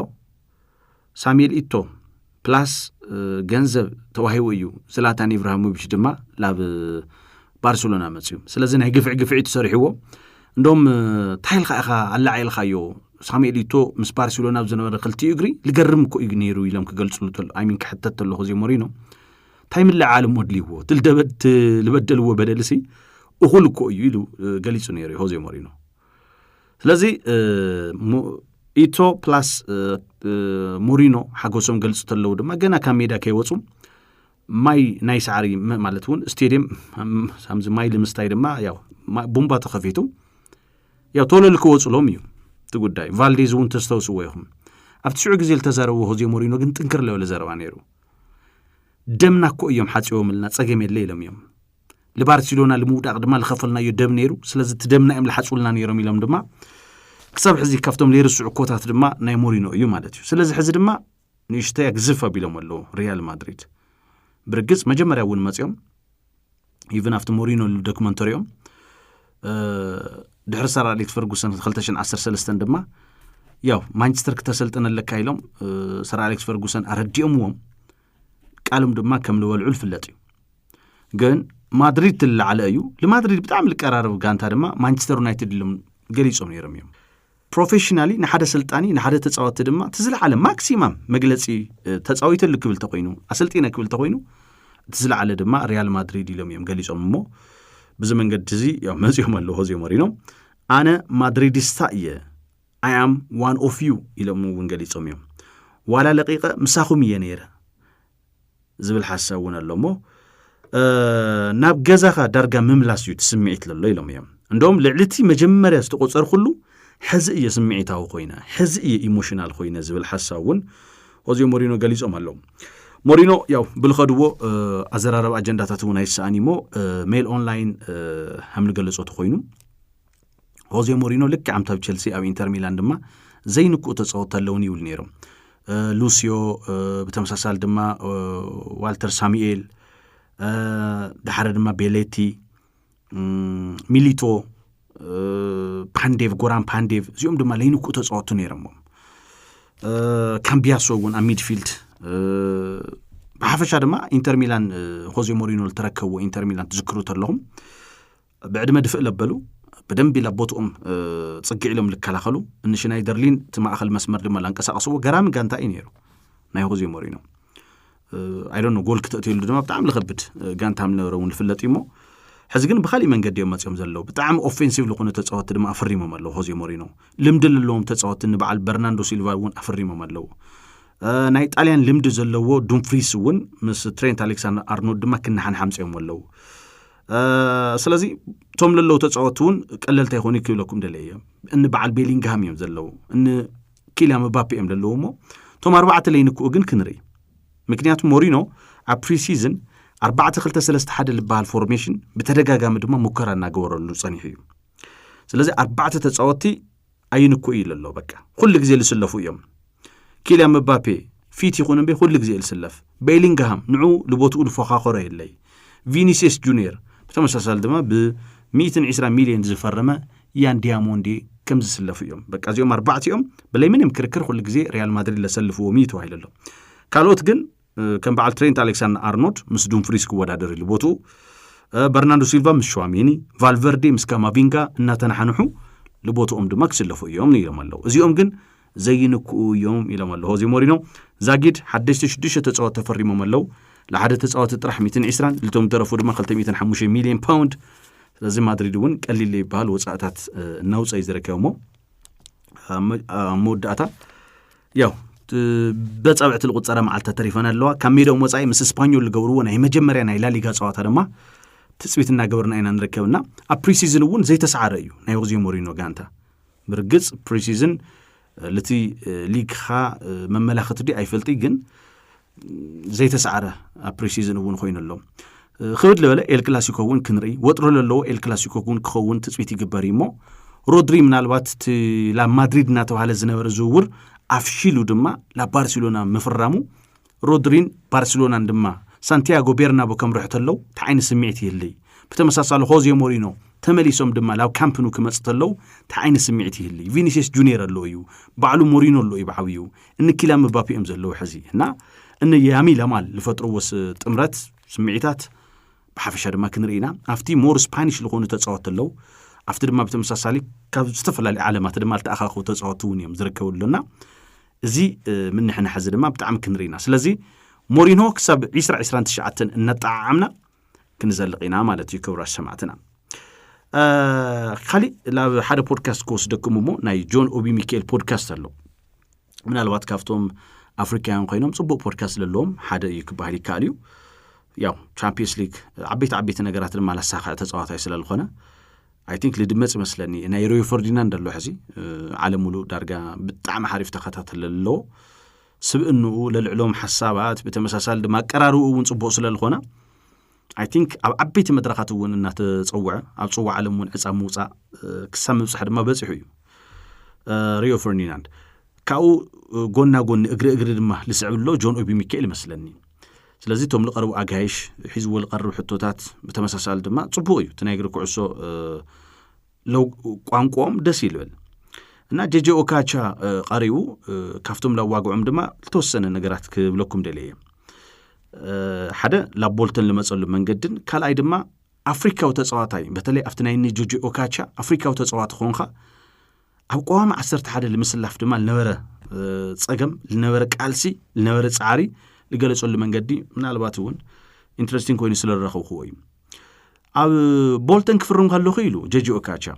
ሳሙኤል ኢቶ ፕላስ ገንዘብ ተዋሂቡ እዩ ዝላታን ኢብራሂሞቪች ድማ ላብ ባርሴሎና መጽዩ ስለዚ ናይ ግፍዕ ተሰሪሕዎ እንደም ታይልካ ኢኻ አላዓይልካዮ ሳሙኤል ኢቶ ምስ ባርሴሎና ዝነበረ ክልቲኡ እግሪ ልገርም እኮ እዩ ነይሩ ኢሎም ክገልጽሉ ተሎ አይሚን ክሕተት ተሎ ሆዜ ሞሪኖ ታይም ለዓለም ወድሊዎ ትልደበት ልበደልዎ በደልሲ እኹል እኮ እዩ ኢሉ ገሊጹ ነይሩ ሆዜ ሞሪኖ ስለዚ ኢቶ ፕላስ ሞሪኖ ሓጎሶም ገልጹ ተለው ድማ ገና ካብ ሜዳ ከይወጹ ማይ ናይ ሳዕሪ ማለት እውን ስቴዲየም ሳምዚ ማይ ልምስታይ ድማ ያው ቦምባ ተኸፊቱ ያው ቶሎ ልክወጹሎም እዩ ትጉዳይ ቫልዴዝ እውን ተስተውስዎ ይኹም ኣብቲ ሽዑ ግዜ ልተዛረቡ ሆዜ ሞሪኖ ግን ጥንክር ለወለ ዘረባ ነይሩ ደምና እኮ እዮም ሓጺቦምልና ጸገም የለ ኢሎም እዮም ለባርሴሎና ልምውዳቕ ድማ ልኸፈልናዮ ደም ነይሩ ስለዚ ትደምና እዮም ልሓጹልና ነይሮም ኢሎም ድማ ክሳብ ሕዚ ካብቶም ለይርስዑ ኮታት ድማ ናይ ሞሪኖ እዩ ማለት እዩ ስለዚ ሕዚ ድማ ንእሽተይ ግዝፍ ኣቢሎም ኣለዉ ሪያል ማድሪድ ብርግጽ መጀመርያ እውን መጽኦም ኢቨን ኣፍቲ ሞሪኖ ዶክመንተሪኦም ድሕሪ ሰር አሌክስ ፈርጉሰን 2013 ድማ ያው ማንቸስተር ከተሰልጥነለካ ኢሎም ሰር አሌክስ ፈርጉሰን አረዲኦምዎም ቃሎም ድማ ከም ልበልዑ ልፍለጥ እዩ ግን ማድሪድ ትልዓለ እዩ ለማድሪድ በጣም ልቀራረብ ጋንታ ድማ ማንቸስተር ዩናይትድ ኢሎም ገሊጾም ነይሮም እዮም ፕሮፌሽናሊ ንሓደ ስልጣኒ ንሓደ ተጻወተ ድማ ትዝልዓለ ማክሲማም መግለጺ ተጻዊተ ልክብል ተኮይኑ አሰልጢነ ክብል ተኮይኑ ትዝልዓለ ድማ ሪያል ማድሪድ ኢሎም እዮም ገሊጾም እሞ ብዚ መንገዲ እዚ ያው መጽኦም ኣሎ ሆዜ ሞሪኖ አነ ማድሪዲስታ እየ I am one of you ኢሎም እውን ገሊጾም እዮም ዋላ ለቂቀ ምሳኹም እየ ነይረ ዝብል ሓሳብ እውን ኣሎ እሞ ናብ ገዛኻ ዳርጋ ምምላስ እዩ ትስምዒት ለሎ ኢሎም እዮም እንደውም ልዕልቲ መጀመርያ ዝተቆጸር ኩሉ ሕዚ እየ ስምዒታዊ ኮይነ ሕዚ እየ ኢሞሽናል ኮይነ ዝብል ሓሳብ እውን ሆዜ ሞሪኖ ገሊጾም ኣለዉ ሞሪኖ ያው ብልኸድዎ ኣዘራረብ አጀንዳታት እውን ኣይሰኣኒሞ ሜል ኦንላይን ሃምል ገለጾት ኮይኑ ሆዜ ሞሪኖ ልክ ዓምታብ ቸልሲ ኣብ ኢንተር ሚላን ድማ ዘይንኩ ተጻወተ ኣለውን ይብል ነይሮም ሉሲዮ በተመሳሳል ድማ ዋልተር ሳሙኤል ድሓረ ድማ ቤሌቲ ሚሊቶ ፓንዴቭ ጎራን ፓንዴቭ እዚኦም ድማ ለይንኩ ተጻወቱ ነይሮም ካምቢያሶ እውን ኣብ ሚድፊልድ ብሓፈሻ ድማ ኢንተር ሚላን ሆዜ ሞሪኖ ልተረከብዎ ኢንተር ሚላን ትዝክሩ ተለኹም ብዕድመ ድፍእ ለበሉ በደንብ ለቦትኦም ጽግዕ ኢሎም ልከላኸሉ እንሽናይደርሊን ትማእኸል መስመር ድማ ላንቀሳቀስዎ ገራሚ ጋንታ እዩ ነይሩ ናይ ሆዜ ሞሪኖ አይ ዶንት ኖ ጎል ክትእትሉ ድማ በጣም ልኸብድ ጋንታ ምነበረውን ልፍለጥ ይሞ ሕዚ ግን ብኻሊእ መንገዲ እዮም መጽኦም ዘለዉ በጣም ኦፌንሲቭ ልኾነ ተጻወት ድማ ኣፈሪሞም ኣለዉ ሆዜ ሞሪኖ ልምዲ ለለዎም ተጻወት ንበዓል በርናንዶ ሲልቫ እውን ኣፈሪሞም ኣለዉ ናይ ጣልያን ልምዲ ዘለዎ ዱምፍሪስ እውን ምስ ትሬንት አሌክሳንደር አርኖልድ ድማ ክናሓን ሓምጽኦም ኣለዉ ስለዚ ቶም ለለው ተጻወት እውን ቀለልታ ይኾኑ ክብለኩም ደለየ እን በዓል ቤሊንግሃም እዮም ዘለዉ እን ኪሊያን ምባፔ እዮም ዘለዉ እሞ ቶም ኣርባዕተ ለይንክኡ ግን ክንርኢ ምክንያቱ ሞሪኖ ኣብ ፕሪሲዝን 4-2-3-1 ልበሃል ፎርሜሽን ብተደጋጋሚ ድማ ሙከራ እናገበረሉ ጸኒሑ እዩ ስለዚ ኣርባዕተ ተጻወቲ ኣይንክኡ ኢለሎ በቃ ኩሉ ግዜ ልስለፉ እዮም ኪሊያን ምባፔ ፊት ይኹን እምበይ ኩሉ ግዜ ልስለፍ ቤሊንግሃም ንዑ ልቦትኡ ልፎኻኸሮ የለይ ቪኒሲየስ ጁኒየር በተመሳሳል ድማ ብ120 ሚሊዮን ዝፈረመ ያን ዲያሞንዲ ከም ዝስለፉ እዮም በቃ እዚኦም ኣርባዕቲኦም በላይ ምንም ክርክር ኩሉ ግዜ ሪያል ማድሪድ ለሰልፍዎ ሚቱ አይደለም ካልኦት ግን ከም በዓል ትሬንት አሌክሳንደር አርኖልድ ምስ ዱምፍሪስ ክወዳደር ልቦቱ በርናንዶ ሲልቫ ምስ ሸዋሜኒ ቫልቨርዴ ምስ ካማቪንጋ እናተናሓንሑ ልቦቱኦም ድማ ክስለፉ እዮም ኢሎም ኣለዉ እዚኦም ግን ዘይንክኡ እዮም ኢሎም ኣለዉ ሆዜ ሞሪኖ ዛጊድ 6 ተጻወት ተፈሪሞም ኣለዉ ለሓደ ተጻወት ጥራሕ 120 ልቶም ተረፉ ድማ 205 ሚሊዮን ፓውንድ ስለዚ ማድሪድ እውን ቀሊል ይባሃል ወጻእታት እናውጻይ ዝረከብሞ መወዳእታ ያው በጻብዕት ልቁጸራ መዓልታ ተሪፈና ኣለዋ ካብ ሜዳው ወጻኢ ምስ ስፓኞል ልገብርዎ ናይ መጀመርያ ናይ ላሊጋ ጸዋታ ድማ ትጽቢትና ገበርና ኢና ንረከብና ኣብ ፕሪሲዝን እውን ዘይተሰዓረ እዩ ናይ ሆዜ ሞሪኖ ጋንታ ብርግጽ ፕሪሲዝን ለቲ ሊግኻ መመላኸት ዲ ኣይፈልጢ ግን ዘይተሰዓረ ኣብ ፕሪሲዝን እውን ኮይነሎ خبد لولا إل كلاسيكو ون كنري وطر للو إل كلاسيكو ون كخون تسويتي جباري مو رودري من الوقت لا مدريد ناتو على زنور زور أفشيلو دما لا برشلونة مفرمو رودرين برشلونة دما سانتياغو بيرنابو كم رحت له تعين سمعتي اللي بتمساسال خوزي مورينو تمليسوم دما لاو كامبنو كمصتلو تعين سمعتي اللي فينيسيوس جونيور اللويو بعلو مورينو اللو يبعويو ان كلام مبابي امزلو حزي هنا ان يامي لمال لفترو وس طمرات سمعيتات بحفشة دما كنرينا أفتي مور سبانيش لغوني تتصوت اللو أفتي دما بتمساسالي كاستفل العالمات دما التأخاخو تتصوتون يوم زركو لنا زي من نحن حزر دما بتعم كنرينا سلازي مورينو كسب 20 تشعتن نطعمنا كنزلقينا مالتي كبر سمعتنا خلي لا حدا بودكاست كوس دكمو ناي جون اوبي ميكيل بودكاست له من الوقت كافتم افريكان قينهم صبو بودكاست لهم حدا يكبالي كاليو ያው ቻምፒየንስ ሊግ ዓበይቲ ነገራት ለማላሳኻ ተጻዋታይ ስለልኾነ አይ ቲንክ ለድመጽ መስለኒ ናይ ሮይ ፈርዲናንድ አሎ ሕዚ ዓለም ሙሉ ዳርጋ ብጣዕሚ ሓሪፍ ተኸታተለሎ ስብእንኡ ለልዕሎም ሓሳባት በተመሳሳል ድማ ቀራርኡ እውን ጽቡቕ ስለልኾነ አይ ቲንክ ኣብ ዓበይቲ መድረኻት እውን እናተጸውዐ ኣብ ጽዋዕ ዓለም እውን ዕጻ ምውጻእ ክሳብ ምብጽሕ ድማ በጽሑ እዩ ሪዮ ፈርዲናንድ ካኡ ጎና ጎን እግሪ ድማ ልስዕብሎ ጆን ኦቢ ሚካኤል መስለኒ ስለዚህ ቶም ለቀርቡ አጋይሽ ሒዝዎ ለቀርቡ ሕቶታት በተመሳሳል ድማ ጽቡቕ እዩ ተናይግር ኩዕሶ ለው ቋንቋም ደስ ይልበል እና ጄጄ ኦካቻ ቀሪው ካፍቶም ላዋግዑም ድማ ተወሰነ ነገራት ክብለኩም ደለየ ሓደ ላቦልተን ለመጸሉ መንገድን ካልኣይ ድማ አፍሪካው ተጻዋታይ በተለይ አፍትናይኒ ጄጄ ኦካቻ አፍሪካው ተጻዋታይ ኾንኻ ኣብ ቋም 11 ለምስላፍ ድማ ለነበረ ጸገም ለነበረ ቃልሲ ለነበረ ጻሪ لقلصوا المنجدي من الباتون interesting كوني سلر رخو خوي أب بولتن كفرهم خلو خيلو جيجي أوكاتشا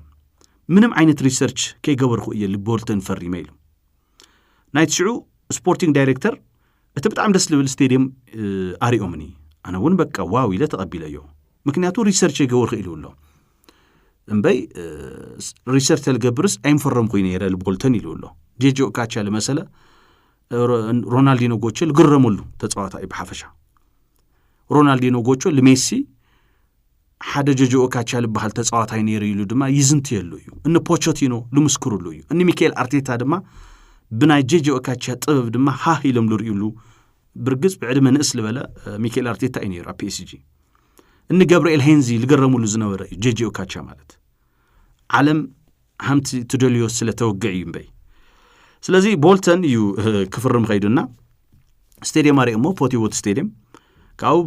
منهم عينة ريسيرش كي جبر خوي اللي بولتن فري ميلو نايت شعو سبورتينج دايركتور تبت عم دسلو الستاديوم أري أمني أنا وين بك واوي لا تقبل أيوه مكنياتو ريسيرش جبر خيلو له نبي ريسيرش الجبرس أين فرهم خوي نيرة البولتن يلو له جيجي أوكاتشا لمسألة رونالدينو غوتشل غرمولو تصواتا بحفشا رونالدينو غوتشل لميسي حدا جوجو اوكاتشا لبحال تصواتا ينيريلو دما يزنت يلو ان بوتشوتينو لمسكرولو ان ميكيل ارتيتا دما بناي جوجو اوكاتشا طبب دما ها هيلم لريلو برغز بعد من اسل بلا ميكيل ارتيتا ينيرا بي اس جي ان جابرييل هينزي لغرمولو زنوره جوجو اوكاتشا مالت عالم همت تدليو سلتوقعي مبي ስለዚህ ቦልተን ዩ ክፍርም ኸይዱና ስቴዲየም አሪሞ ፖቲዎት ስቴዲየም ካው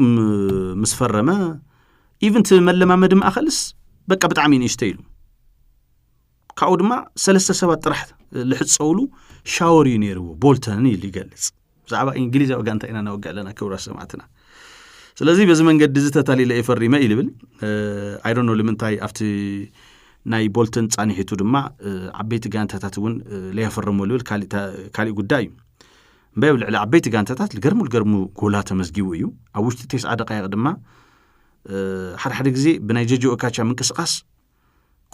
መስፈረመ ኢቨንት መለማመድም አኸልስ በቃ በጣም ይንሽተይሉ ካው ድማ 37 ጥራሕ ልሕጸውሉ ሻወር ይነርው ቦልተን ይልገልጽ ዛባ እንግሊዛዊ ጋንታ ኢና ነው ጋለና ክብራ ሰማዕትና ስለዚህ በዚህ መንገድ ዝተታሊ ለይፈሪመ ይልብል አይ ዶንት ኖ ለምንታይ አፍቲ ናይ ቦልተን ጻኒሒቱ ድማ ዓበይቲ ጋንታታት እውን ለያፈርሙሉ ካሊ ጉዳይ በይብል ዕላ ዓበይቲ ጋንታታት ልገርሙ ጎላ ተመስጊው እዩ ኣብ ውሽጢ 9 ደቂቃ ድማ ሓደ ግዜ ብናይ ጄጄ ኦካቻ ምንቅስቃስ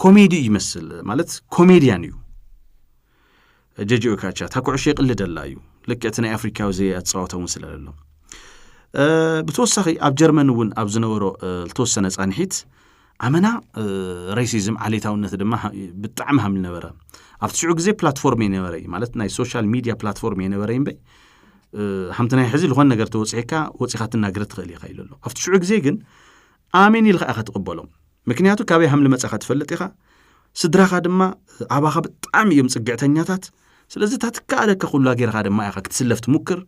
ኮሜዲ ይመስል ማለት ኮሜዲያን እዩ ጄጄ ኦካቻ ታኩዕሽ ይቅልደላ እዩ ለከት ናይ አፍሪካው ዘይ አጻውተውን ስለለሎ ብተወሳኺ ኣብ ጀርመን እውን ኣብ ዝነበሮ ተወሰነ ጻኒሒት አመና ሬሲዝም ዓሌታውነት ድማ ብጣዕሚ ሃምል ነበረ ኣብ ትሽዑ ግዜ ፕላትፎርም የነበረ ማለት ናይ ሶሻል ሚዲያ ፕላትፎርም የነበረ እምበይ ሃምተናይ ሕዚ ልኾን ነገር ተወጽኢካ ወጽኢኻ ትናገር ትኽእል ኢኻ ኢሉሎ ኣብ ትሽዑ ግዜ ግን ኣሜን ኢልኻ ኢኻ ትቕበሎም ምክንያቱ ካበይ ሃምሊ መጻኻ ትፈልጥ ኢኻ ስድራኻ ድማ ኣባኻ ብጣዕሚ እዮም ጽግዕተኛታት ስለዚ ታትካኣለካ ኩሉ ጌርኻ ድማ ኢኻ ክትስለፍ ትሙክር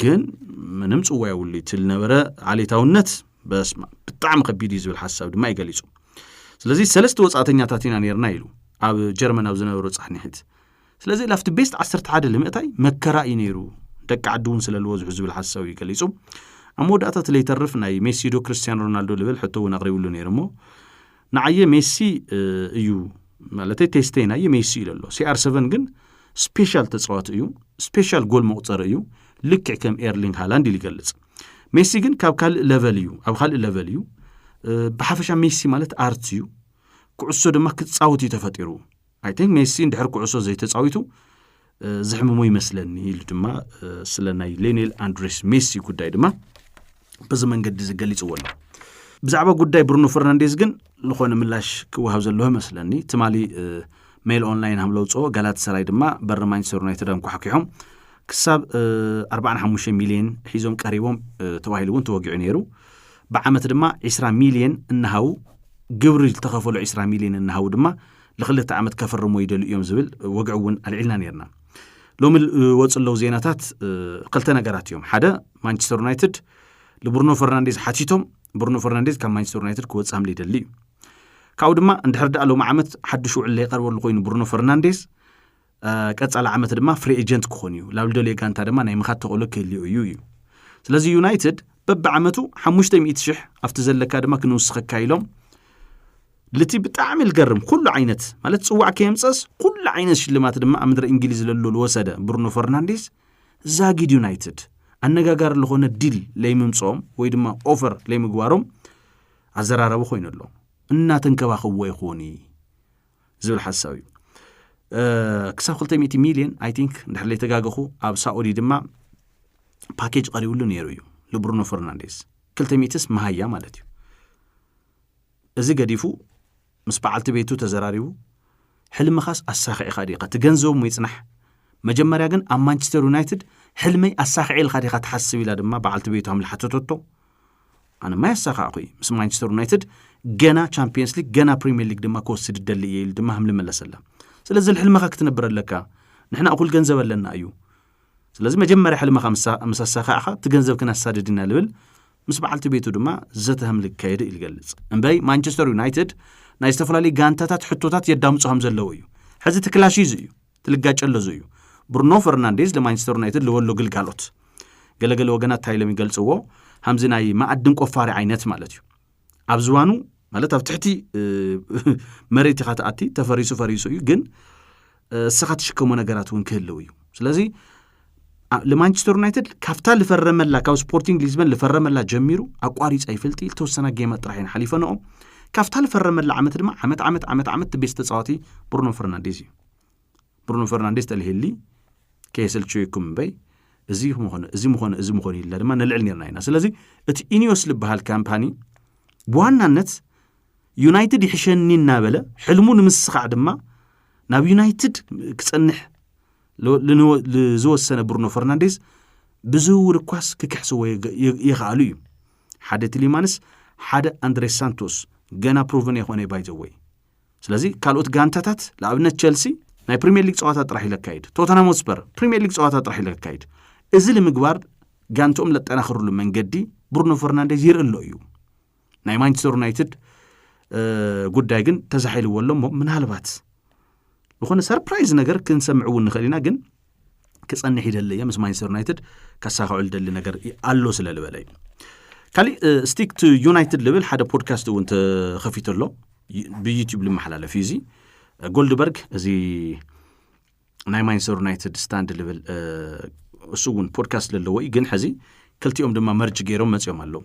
ግን ምንም ጽዋ ይውሉ ትል ነበረ ዓሌታውነት በስማ በጣም ከቢድ ይዝብል ሐሳብ ድማ ይገልጹ ስለዚህ ሰለስተ ወጻተኛታት ኢና ነርና ይሉ ኣብ ጀርመን ኣብ ዝነበሩ ጻሕኒሕት ስለዚህ ላፍት ቤስት 11 ለምእታይ መከራ ይነሩ ደቂ ዓዱን ስለልዎ ዝሕዝብል ሐሳብ ይገልጹ አሞዳታት ለይተርፍ ናይ ሜሲ ዶ ክርስቲያኖ ሮናልዶ ለብል ሕቶ ወናቅሪብሉ ነርሞ ናየ ሜሲ እዩ ማለት ቴስቴና የሜሲ ይለሎ CR7 ግን ስፔሻል ተጻዋት እዩ ስፔሻል ጎል መቁጠር እዩ ልክ ከም ኤርሊንግ ሃላንድ ይገልጽ ሜሲ ግን ካብ ካልእ ሌቨል እዩ ኣብ ካልእ ሌቨል እዩ በሐፈሻ ሜሲ ማለት አርት እዩ ኩዕሶ ድማ ክጻወት ይተፈጢሩ አይ ቲንክ ሜሲ እንድሕር ኩዕሶ ዘይተጻዊቱ ዝሕመሙ ይመስለኒ ኢሉ ድማ ስለናይ ሊዮኔል አንድሬስ ሜሲ ጉዳይ ድማ በዚ መንገድ ዝገልጽ ወላ ብዛዕባ ጉዳይ ብሩኖ ፈርናንዴዝ ግን ልኾነ ምላሽ ክወሃብ ዘለዎ መስለኒ ትማሊ ሜል ኦንላይን ሃምለውጾ ጋላት ሰራይ ድማ በር ማንቸስተር ዩናይትድ አንኳሕኪሖም كسب 45 مليون حيزهم قريبهم تواهيلون توقعوا نيرو بعمت دما 20 مليون انهاو قبري تخافلوا 20 مليون انهاو دما لخلت عمت كفرمو يدل يوم زبل وقعون العلنا نيرنا لو وصل له زيناتات قلت نغرات يوم حدا مانشستر يونايتد لبرونو فرنانديز حاتيتهم برونو فرنانديز كان مانشستر يونايتد كوصام لي دلي كاو دما اندحر دالو معامت حدش وعلي يقرب له كوين برونو فرنانديز قصال عامت دما فري ايجنت كخونيو لاولدو لي كانتا دما ناي مخات تقولو كيليو يو سلازي يونايتد ببعمتو 500 شح افتزلكا دما كنوسخ كايلوم لتي بتعمل قرم كل عينت مالت صواع كيمصص كل عينت شلمات دما امدر انجليز للو الوسده برونو فرنانديز زاغيد يونايتد انغاغار لهونه ديل ليممصوم وي دما اوفر ليمغوارم ازراربو خوينلو እና ተንከባኸው ይኾኒ ዝብል ሓሳብ ክሳብ 200 ሚሊዮን አይ ቲንክ እንድሕር ላይ ተጋገኹ ኣብ ሳዑዲ ድማ ፓኬጅ ቀሪውሉ ነይሩ እዩ ለብሩኖ ፈርናንዴዝ 200ስ መሃያ ማለት እዩ እዚ ገዲፉ ምስ በዓልቲ ቤቱ ተዘራሪቡ ሕልምኻስ ኣሳኺዕ ኻዲኻ ትገንዘቡ ይጽናሕ መጀመርያ ግን ኣብ ማንቸስተር ዩናይትድ ሕልመይ ኣሳኺዕ ኻዲኻ ትሓስብ ኢላ ድማ በዓልቲ ቤቱ ኣምልሓተቶ أنا ما يساقعي مس مانشستر يونايتد جنا تشامبيونز ليج جنا بريمير ليج دما كوست الدلية دما هم لما لسلا سلازم الحلم خاك تنبر لك نحن أقول جنزب لنا أيو سلازم أجمع الحلم خا مس الساقعة تجنزب كنا الساددين لبل مس بعلت بيتو دما زتهم لك كيد الجلس أمبي مانشستر يونايتد نايستفلا لي جانتات حطوتات يدام صهم زلويو حزت كلاشي زيو تلقاش الله زيو برونو فرنانديز لمانشستر يونايتد اللي هو اللوجل قالوت قال وجنات هاي لم يجلس هو همزناي ما أدن كفار عينات مالتيو أبزوانو مالت أفتحتي مريتي خاتأتي تفريسو جن سخات شكومنا جراتون كلويو سلازي لمانشستر يونايتد كافتال لفرم الله كاو سبورتينج ليزبن لفرم الله جميرو أقواريس أي فلتي توسنا جيمات راحين حليفة نو كافتال لفرم الله عمت بيست صوتي برونو فرنانديز تلهلي كيسل شويكم بي زي مخون إلا دما نلعلني رناينا سلازي ات إنيوس لبها الكامباني بوانا نت يونايتد يحشني النابلة حلمون مسخع دما ناب يونايتد كسنح لزو السنة برونو فرنانديز بزور كواس ككحسو يغالي حدا تليمانس حدا أندري سانتوس جانا بروفن يخواني بايزوي سلازي كالوت جانتاتات لعبنا تشيلسي ناي بريمير ليج صواتات راح يلكايد توتنهام هوتسبير بريمير ليج صواتات راح يلكايد إزل مقبار جانتهم لتأخر له من جدي برونو فرنانديز يرقله يو ناي مانشستر يونايتد قد دايجن تزحيل ولا من هالبات وخنا سربرايز نجر كن سمعون خلينا جن كسأني حيد اللي يمس مانشستر يونايتد كساق عند اللي نجر قالوا سلا البلاي كالي ستيك تو يونايتد ليفل حدا بودكاست وانت خفيت له بيوتيوب لما حلال فيزي جولدبرغ زي ناي مانشستر يونايتد ستاند ليفل سوون بودكاست للوي جن حزي كلتي يوم دما مرج جيرهم متيوم هاللو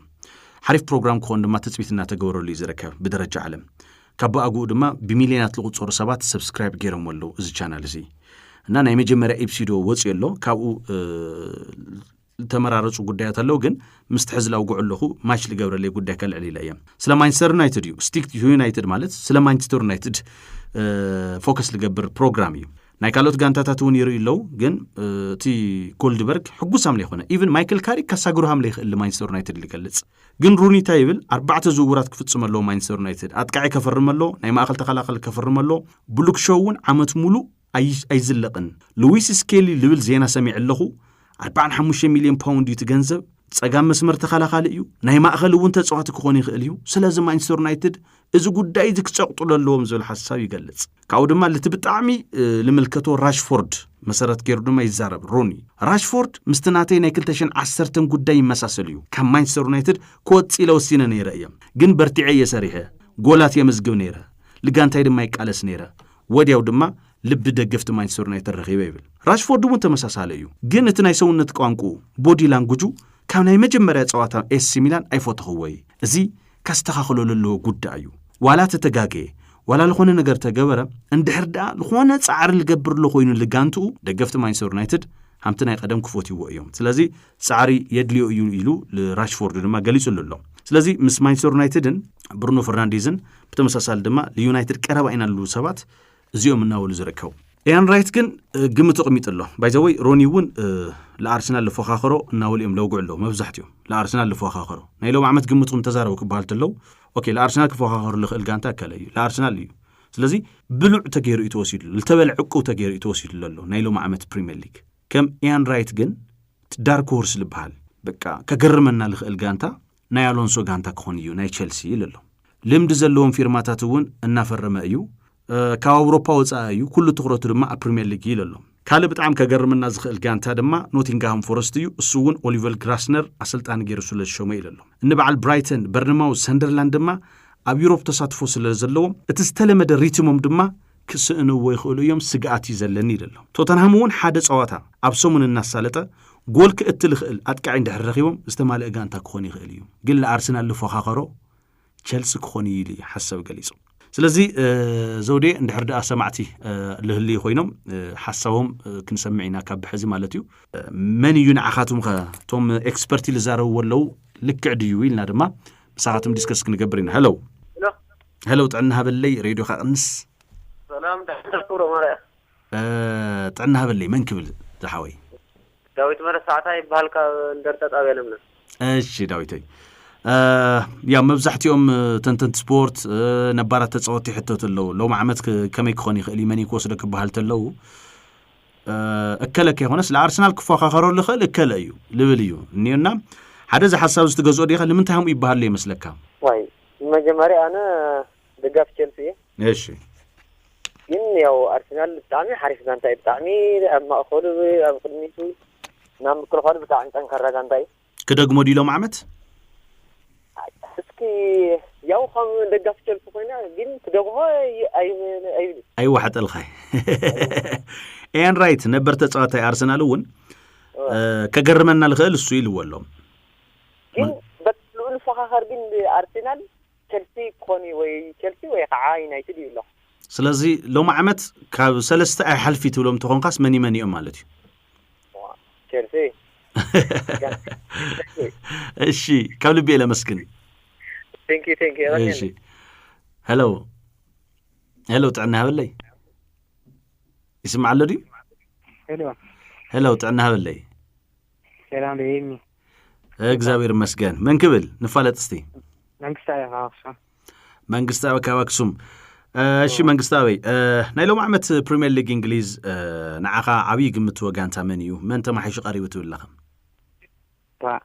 حريف بروجرام كون دما تثبيتنا تجوروا لي زركه بدرجه عالم كابو اغو دما بمليونات لقصور سبات سبسكرايب جيرهم ولو از channel زي እና ናይ መጀመሪያ ኤፒሶድ ወጽ የሎ ካብኡ ተመራረጹ ጉዳያት አለው ግን ምስትሕዝላው ጉዕለኹ ማች ልገብረለ ጉዳይ ከልዕል ኢላየም ስለ ማንቸስተር ዩናይትድ ዩ ስቲክ ቱ ዩናይትድ ማለት ስለ ማንቸስተር ዩናይትድ ፎከስ ልገብር ፕሮግራም እዩ ናይ ካልኦት ጋንታታቱን ይርኢለው ግን ቲ ጎልድበርግ ሕጉሳም ላይ ሆነ ኢቭን ማይክል ካሪክ ካሳግሩሃም ላይ ለማንቸስተር ዩናይትድ ሊገልጽ ግን ሩኒ ታይብል 4 ዝውውራት ክፍጽመሎ ማንቸስተር ዩናይትድ አጥቃዒ ከፈርመሎ ናይ ማእከል ተኸላኸል ከፈርመሎ ብሉክ ሾውን ዓመት ሙሉ አይዝለቅን ሉዊስ ስኬሊ ልብል ዜና ሰሚዕ ኣለኹ 45 ሚሊዮን ፓውንድ ይትገንዘብ ጸጋም መስመር ተኸላኻሊ እዩ ናይ ማእከል እውን ተጻዋት ክኾን ይኽእል እዩ ስለዚ ማንቸስተር ዩናይትድ እዚ ጉዳይ ዝክጸቅጡለሎም ዝብል ሓሳብ ይገልጽ ካው ድማ ለትብጣዕሚ ለመልከቶ ራሽፎርድ መሰረት ገይሩ ድማ ይዛረብ ሮኒ ራሽፎርድ ምስትናተይ ናይ 2010 ጉዳይ ይመሳሰል እዩ ካብ ማንቸስተር ዩናይትድ ኮጽ ለወሲነ ነይረ እዮም ግን በርቲዐ የሰሪሐ ጎላት የመዝግብ ነይረ ልጋንታይ ድማ ይቃለስ ነይረ ወዲያው ድማ ልብ ደገፍት ማንቸስተር ዩናይትድ ረኺበ ይብል ራሽፎርድ ደግሞ ተመሳሳለ እዩ ግን እቲ ናይ ሰውነት ቋንቋ ቦዲ ላንጉጁ ካብ ናይ መጀመሪያ ጸዋታ ኤሲ ሚላን አይፎተኹ ወይ እዚ ካስተኻኽለሉ ጉዳይ እዩ ዋላ ተተጋገ ዋላ ለኾነ ነገር ተገበረ እንድሕርዳ ለኾነ ጻዕር ልገብር ለኾይኑ ልጋንቱ ደገፍት ማንቸስተር ዩናይትድ ሃምቲ ናይ ቀደም ክፎትይዎ እዮም ስለዚ ጻዕሪ የድልዮ እዩ ኢሉ ለራሽፎርድ ድማ ገሊጹልሎ ስለዚ ምስ ማንቸስተር ዩናይትድን ብሩኖ ፈርናንዴዝን በተመሳሳለ ድማ ለዩናይትድ ቀረባ ኢናሉ ሰባት እዚኦም እናውሉ ዝርከቡ ኢያን ራይት ግን ግምቱ ቅሚጥሎ ባይዘወይ ሮኒ እውን ለአርሰናል ለፎኻኸሮ እናውልዮም ለውጉዕሎ መብዛሕትዮም ለአርሰናል ለፎኻኸሮ ናይ ሎም ዓመት ግምቱም ተዛረቡ ክባል ተለው ኦኬ ለአርሰናል ክፎኻኸሮ ለኽእል ጋንታ ከለዩ ለአርሰናል እዩ ስለዚ ብሉዕ ተገይሩ ይተወሲዱ ለተበልዕ ዕቁብ ተገይሩ ይተወሲዱ ለሎ ናይ ሎም ዓመት ፕሪሚየር ሊግ ከም ኢያን ራይት ግን ዳርክ ሆርስ ልበሃል በቃ ከገርመና ለኽእል ጋንታ ናይ አሎንሶ ጋንታ ክኾን እዩ ናይ ቸልሲ ይልሎ ልምድ ዘለዎም ፊርማታት እውን እናፈረመ እዩ ካብ አውሮፓ ወፃ እዩ ኩሉ ትኩረቱ ድማ ፕሪሚየር ሊግ ይልሎ ካለ በጣም ከገርምና ዝኽእል ጋንታ ድማ ኖቲንግሃም ፎረስት እዩ እሱ እውን ኦሊቨር ግራስነር አሰልጣን ገይሩ ስለሾመ ይልሎ እንበዓል ብራይተን በርንማውዝ ሰንደርላንድ ድማ ኣብ ዩሮፕ ተሳትፎ ስለዘለዎም እቲ ዝተለመደ ሪትሞም ድማ ክስእንዎ ይኽእሉ እዮም ስግኣት ይዘለኒ ይልሎ ቶተንሃም እውን ሓደ ጸዋታ ኣብ ሰሙን እናሳለጠ ጎል ክእትል ይኽእል ኣጥቃዒ እንድሕር ረኺቦም ዝተማልአ ጋንታ ክኾን ይኽእል እዩ ግን ለአርሰናል ልፎኻኸሮ ቸልሲ ክኾን ይሊ ሓሳብ ገሊጹ ስለዚ ዘውዴ እንድሕር ደኣ ሰማዕቲ ልህሊ ኮይኖም ሓሳቦም ክንሰምዕ ኢና ካብ ብሕዚ ማለት እዩ መን እዩ ንዓኻቱም ቶም ኤክስፐርቲ ልዛረብዎ ኣለዉ ልክዕ ድዩ ኢልና ድማ ብሳኻቱም ዲስከስ ክንገብር ኢና ሄሎ ጥዕና ሃበለይ ሬድዮ ኻቕንስ ሰላም ተሕተኩሮ ማርያ ጥዕና ሃበለይ መን ክብል ዝሓወይ ዳዊት መረስ ሰዓታይ ይበሃል ካብ እንደርታ ጣብያ ለምለም እሺ ዳዊተይ ያ መብዛሕትኦም ተንተንት ስፖርት ነባራት ተጻወቲ ሕቶት ኣለዉ ሎም ዓመት ከመይ ክኾን ይኽእል መን ይኮስደ ክበሃል ተለዉ እከለከ ይኾነስ ለአርሰናል ክፎኻኸሮ ልኽእል እከለ እዩ ልብል እዩ እኒና ሓደ ዝሓሳብ ዝትገዝኦ ዲኻ ንምንታይ ሃምኡ ይበሃል ይመስለካ ዋይ መጀመሪያ ኣነ ደጋፊ ቸልሲ እሺ ግን ያው አርሰናል ብጣዕሚ ሓሪፍ ጋንታ እዩ ብጣዕሚ ኣብ ማእኸሉ ኣብ ቅድሚቱ ናብ ምክልኻሉ ብጣዕሚ ጠንካራ ጋንታ እዩ ክደግሞ ዲሎም ዓመት እስኪ ያው ከም ደጋፊ ቸልሲ ኮይና ግን ክደግሞ ኣይዋሕጠልኻይ ኤን ራይት ነበር ተጻዋታይ አርሰናል እውን ከገርመና ልኽእል እሱ ይልወሎም ግን በትሉን ፈኻኸር ግን አርሰናል ቸልሲ ኮኒ ወይ ቸልሲ ወይ ከዓ ዩናይትድ ይብሎ ስለዚ ሎም ዓመት ካብ ሰለስተ አይ ሓልፊ ትብሎም ተኾንካስ መን እዮም ማለት እዩ ቸልሲ እሺ ካብ ልቤ ለመስግን ቴንክ ዩ እሺ ሄሎ ጥዕና ሃበለይ ይስማዕ ኣሎ ድዩ ሄሎ ጥዕና ሃበለይ ሰላም ለይኒ እግዚአብሔር ይመስገን መን ክብል ንፋለጥ እስቲ መንግስታዊ ካብ አክሱም እሺ መንግስታዊ ናይ ሎም ዓመት ፕሪሚየር ሊግ እንግሊዝ ንዓኻ ዓብይ ግምት ወጋንታ መን እዩ መን ተማሒሹ ቀሪቡ ትብለኻ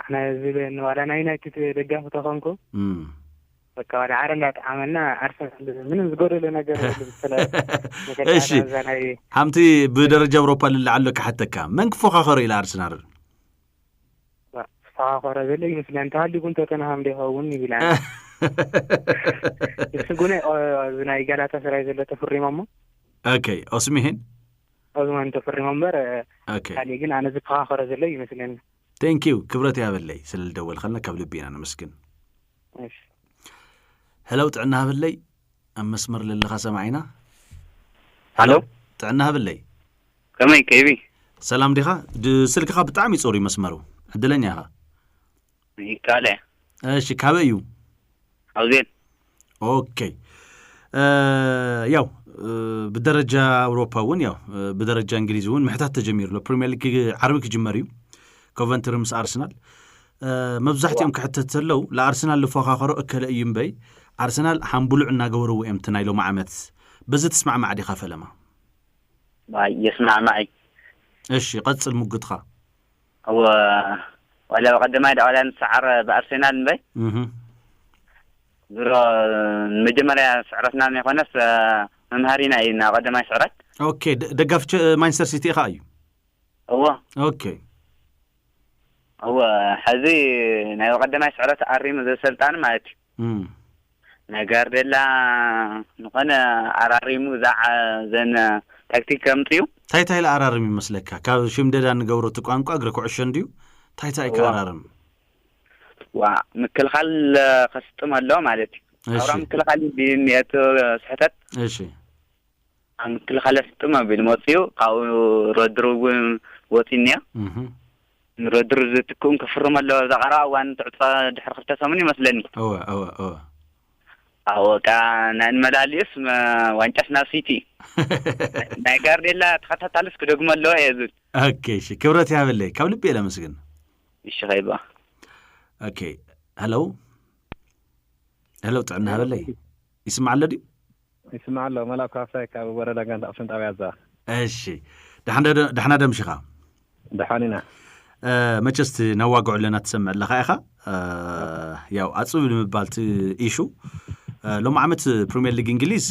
ኣነ ዝብል ዋላ ናይ ዩናይትድ ደጋፊ ተኾንኩ በቃ ወደ ዓረላ ተዓመልና አርሰናል ምንም ዝጎደለ ነገር እሺ ሓምቲ ብደረጃ አውሮፓ ልልዓሎ ካሕተካ መን ክፎኻኸሮ ኢላ አርሰናል فاخر زلي مثل انت هل يكون توتنهام دي هون يبلع يسقونه زناي غلاتا سراي زله تفري ماما اوكي اسمهن ازمان تفري مامبر اوكي يعني ግን انا فاخر زلي مثلا ثانك يو كبرت يا بلي سل دول خلنا كبل بينا انا مسكين ماشي هلو طعنا بلي ام مسمر للغا سمعينا هلو طعنا بلي كمي كيبي سلام ديخا سلكخا بطعم يصوري مسمرو عدلنيها يكاله እሺ ካበዩ አውዜን ኦኬ ያው በደረጃ አውሮፓውን ያው በደረጃ እንግሊዝውን መሕታት ተጀሚሩ ለፕሪሚየር ሊግ ዓረቢ ክጅመሪዩ ኮቨንትሪ ምስ አርሰናል መብዛሕትኦም ክሕተተለው ለአርሰናል ለፎኻኸሮ እከለ እዩምበይ አርሰናል ሃምቡልዕ እናገበረው እምትናይሎ ማዓመት በዚ ተስማዕ ማዕዲ ኸፈለማ ባይ يسمع معي እሺ ቀጽል ሙግትኻ هو ولا قدما ولا نسعر بارسنال باي زرا مجمريا سعرتنا ما يخونس ممهرينا اينا قدما سعرت اوكي دقفت مانشستر سيتي خاي هو اوكي هو حزي نا قدما سعرت اريم ذا سلطان مات نغار دلا نخنا اراريمو ذا زن تكتيك كمطيو تايتاي الاراريم يمسلك كاب شمددا نغورو تقانقو اغركو عشنديو تايتاي كارارم ومكل خال خصتم الله مالتي اورا مكل خال بنيت صحتت ماشي مكل خال خصتم بالموتيو قاو رودرو وتينيا رودرو تكون كفرم الله زغرا وان تعطى دحر خفته سمني مثلني او كان المداليس وانتشنا سيتي نايغار ديلا تخططالس كدغم الله يزل اوكي شي كبرت يا بلي كبل بيلا مسكن ايش غيبه اوكي هلو تعنا بلي يسمع لدي يسمع له ملاك افايك وردا كانت افشن طبيعه እሺ دحنا دمشخا دحانينا ماچست نواقع لنا تسمع لها اخا ያው አጽብ ለምባልት ኢሹ ሎም ዓመት ፕሪሚየር ሊግ እንግሊዝ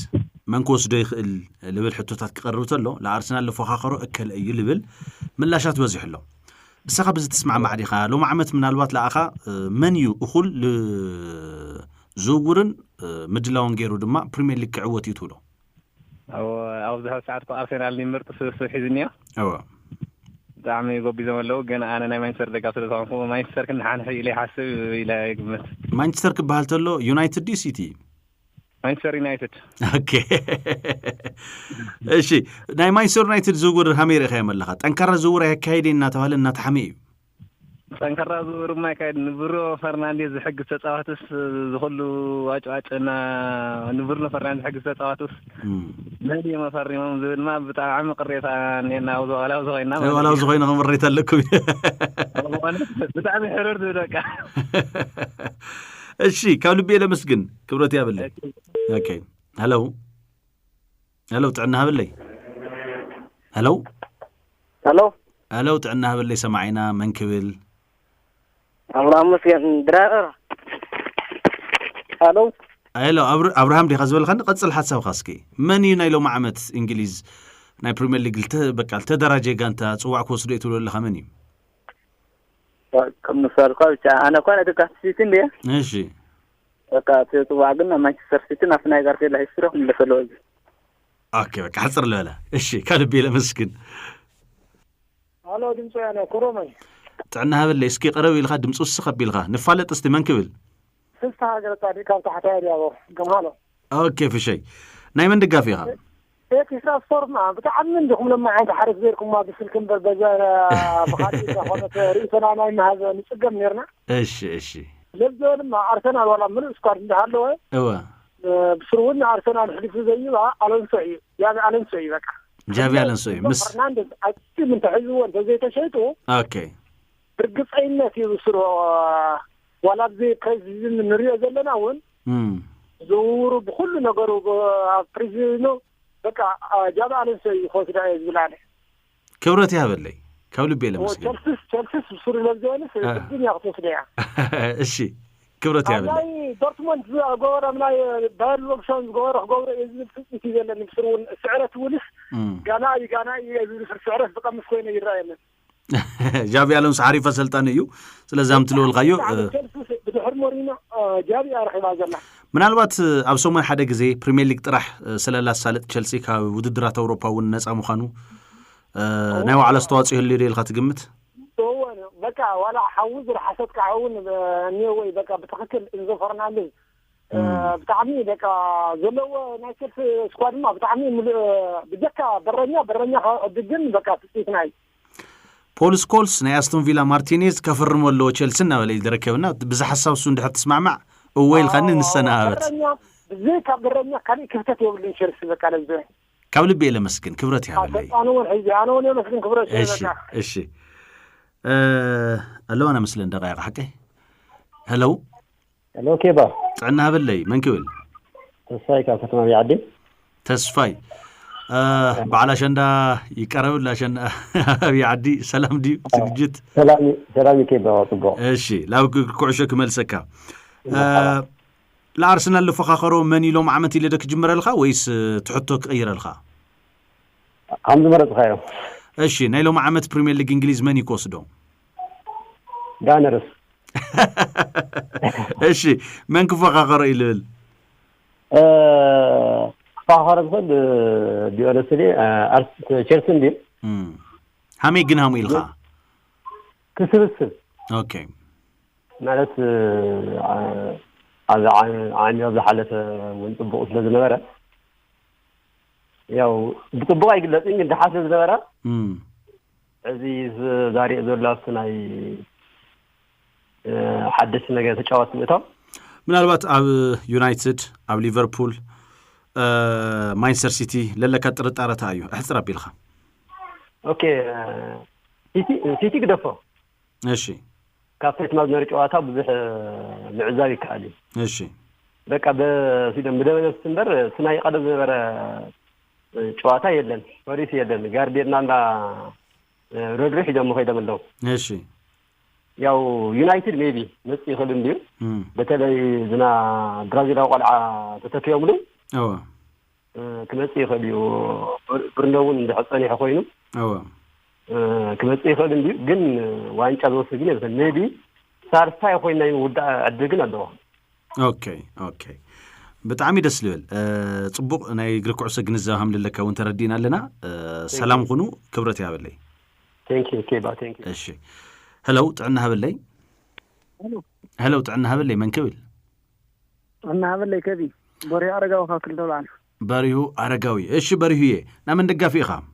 መንኮስ ዶ ይኽእል ልብል ሕቶታት ክቀርብ ተሎ ለአርሰናል ለፎኻኸሮ እከለ እዩ ልብል ምላሻት በዚሕሎ ብሰኻ ብዝ ትስማዕ ማዕዲኻ ሎም ዓመት ምናልባት ለኣኻ መንዩ እኹል ዝውውርን ምድላውን ገይሩ ድማ ፕሪሚየር ሊግ ክዕወት ይትብሎ ኣብ ዝሃብ ሰዓት ኣርሰናል ንምርጥ ስብስብ ሒዝኒዮ ብጣዕሚ ጎቢዞም ኣለዉ ግን ኣነ ናይ ማንቸስተር ደጋፊ ስለዝኾንኩ ማንቸስተር ክንሓንሕ ኢለ ይሓስብ ኢለ ይግምት ማንቸስተር ክበሃል ተሎ ዩናይትድ ዲ ሲቲ ማንቸስተር ዩናይትድ ኦኬ እሺ ናይ ማንቸስተር ዩናይትድ ዝውውር ሃመይ ርኢኻ የመለኻ ጠንካራ ዝውውር ያካሄደ እናተባህለ እናተሓመ እዩ ጠንካራ ዝውውር ማይካሄድ ንብሮ ፈርናንዴዝ ዝሕግዝ ተፃዋትስ ዝኽሉ ዋጭዋጭና ንብሮ ፈርናንዴዝ ዝሕግዝ ተፃዋትስ መን የመፈሪሞም ዝብልማ ብጣዕሚ ቅሬታ እኔና ወላው ዝኾይና ክምሬት ኣለኩም ብጣዕሚ ሕሩር ዝብል በቃ እሺ ካብ ልቤ ለመስግን ክብረት ያብለይ ኦኬ ሄሎ ጥዕና ሃብለይ ሄሎ ጥዕና ሃብለይ ሰማዒና መንክብል አብርሃም መስገን ድራር ሄሎ አብርሃም ዲኻ ዝበልኻኒ ቀጽል ሓሳብካ እስኪ መን እዩ ናይ ሎም ዓመት እንግሊዝ ናይ ፕሪሚየር ሊግ በቃ ተደራጀ ጋንታ ጽዋዕ ክወስዶ እትብሎ ኣለኻ መን እዩ ከም ምሳልኳ ብቻ ኣነ ኮነ ተካሲቲ እንዴ እሺ በቃ ጽዋዕ ግን ማንቸስተር ሲቲ ናፍናይ ጋርቴላ ሂስትሪ ለፈለው ኦኬ በቃ ሓጽር ለለ እሺ ከልቤ ለመስግን አሎ ድምጽ ያነ ኮሮማይ ጥዕና ሃብለይ እስኪ ቀረብ ኢልኻ ድምጽ ውስ ከቢልኻ ንፋለጥ እስቲ መንክብል ስልሳ ሀገር ታሪክ ካብ ታሕታ ያለው ገማሎ ኦኬ ፍሸይ ናይ መን ደጋፊ ኢኻ ኤክስትራ ስፖርት ብጣዕሚ እንዲኩም ለማ ዓንተ ሓሪፍ ዘይርኩም ማ ብስልክን በዛ ብኻሊእ ዝኾነት ርእሰና ናይ መሃዘ ንጽገም ነርና እሺ ለብዘልማ አርሰናል ወላ ምን ስኳድ እንዳሃለወ ብስሩውን አርሰናል ሕሊፉ ዘይባ አሎንሶ እዩ ያቢ አሎንሶ እዩ በቃ ጃቪ አሎንሶ እዩ ምስ ፈርናንዴዝ አጭ ምን ተሕዝዎ ተዘይተሸይጡ ኦኬ ብርግጸኝነት ይብስሩ ወላ ብዘይ ፕሬዚደንት ንሪኦ ዘለና እውን ዝውውሩ ብኩሉ ነገሩ ፕሬዚደንቱ በቃ ጃቪ አሎንሶ እዩ ክወስዳ እዩ ዝብላለ ክብረት ያበለይ ካብ ልቤ ለመስገን ቸልሲስ ብስሩ ለብዘወንስ ብድንያ ክትወስደያ እሺ ክብረት ያበለይ ናይ ዶርትሙንድ ዝገበረ ናይ ባየር ሎክሽን ዝገበረ ክገብረ እዩ ዝብል ፍፅት እዩ ዘለኒ ብስሩውን ስዕረት ውልስ ጋና እዩ ዝብል ስዕረት ብቐምስ ኮይኑ ይረአየለን ጃቪ አሎንሶ ዓሪፍ አሰልጣን እዩ ስለዚ ምትልወልካዮ ብድሕሪ ሞሪኖ ጃቪ ኣርሒባ ዘላ ምናልባት ኣብ ሰሞን ሓደ ግዜ ፕሪሚየር ሊግ ጥራሕ ስለላሳለጥ ቸልሲ ካብ ውድድራት ኣውሮፓ እውን ነፃ ምዃኑ ናይ ዋዕላ አስተዋጽኦ ይህልዮ ኢልካ ትግምት በቃ ዋላ ሓውዝ ረሓሰትካ እውን ኒወይ በቃ ብትክክል እንዞ ፈርናንዴዝ ብጣዕሚ በቃ ዘለዎ ናይ ቸልሲ ስኳድማ ብጣዕሚ ብጀካ በረኛ ድግን በቃ ፍፅኢትና እዩ ፖል ስኮልስ ናይ አስቶን ቪላ ማርቲኔዝ ከፈርሞ ኣለዎ ቸልሲ እናበለ ዝረከብና ብዛ ሓሳብ እሱ እንድሕር ትስማዕማዕ እወይልካኒ ንሰናበት ብዘይ ካብ በረኛ ካሊእ ክፍተት የብሉን ቸልሲ በቃ ለዚ ካብ ልቤ ለመስግን ክብረት ያበለይ ኣነ እውን የመስግን ክብረት እሺ ኣለው ኣነ ምስሊ እንደቃይቃ ሓቀይ ሄሎ ኬባ ጥዕና ሃበለይ መንክብል ተስፋይ ካብ ከተማ ቢዓዲ ተስፋይ በዓል አሸንዳ ይቀረብ ለአሸንዳ ቢዓዲ ሰላም ዲ ዝግጅት ሰላም ኬባ ጽቡቅ እሺ ላው ኩዕሾ ክመልሰካ ለአርሰናል ለፎኻኸሮ መን ኢሎም ዓመት ኢለ ደክ ጅምረልካ ወይስ ትሕቶ ክቀይረልካ አምዝ መረጥካዮ እሺ ናይ ሎም ዓመት ፕሪሚየር ሊግ እንግሊዝ መን ይኮስዶ ጋነርስ እሺ መን ክፎኻኸሮ ይልብል فاخر بخد ديونسلي تشيلسي دي همي ግን همي الخا كسبسب اوكي ማለት عن يوم حالة ونطبق ስለዝነበረ ያው ብጥብቅ አይግለጽኝ እንደ ሐሰብ ዝነበረ እዚ ዛሬ ዘላስ ናይ حدث ነገር ተጫዋት ምታው ምናልባት ኣብ ዩናይትድ ኣብ ሊቨርፑል ማንቸስተር ሲቲ ለለካ ጥርጣረታ እዩ እሕጽራ ቢልኻ ኦኬ ሲቲ ግደፎ እሺ ካፍቴት ማዝነር ጨዋታ ብዙሕ ምዕዛብ ይካኣል እሺ በቃ በሲደም ደበለ ስንበር ስናይ ቀደም ዝነበረ ጨዋታ የለን ፖሊስ የለን ጋርዲናና ሮድሪጎ ሂደም ኸይደም አለው እሺ ያው ዩናይትድ ሜቢ መጽ ይኸል እንዴ በተለይ ዝና ብራዚላው ቆልዓ ተተከየሙሉ ክመጽ ይኸል ብርነውን እንደሐጸን ይኸይኑ ክመጽ ይኸል እንዴ ግን ዋንጫ ዝወስድ ግን ሜቢ ሳርሳ ይኸይና ይወዳ አድግን አለው ኦኬ بتعمي دسلول صبوق ناي غركو سغنزا حمدلله كون تردينا لنا سلام خنو كبرت يا بلي ثانك يو كيبا ثانك يو እሺ هلو تعنا هبلي هلو تعنا هبلي من كبل انا هبلي كبي بريو ارغاو خاكل دولان بريو ارغاوي ايش بريويه نمن دغافي خام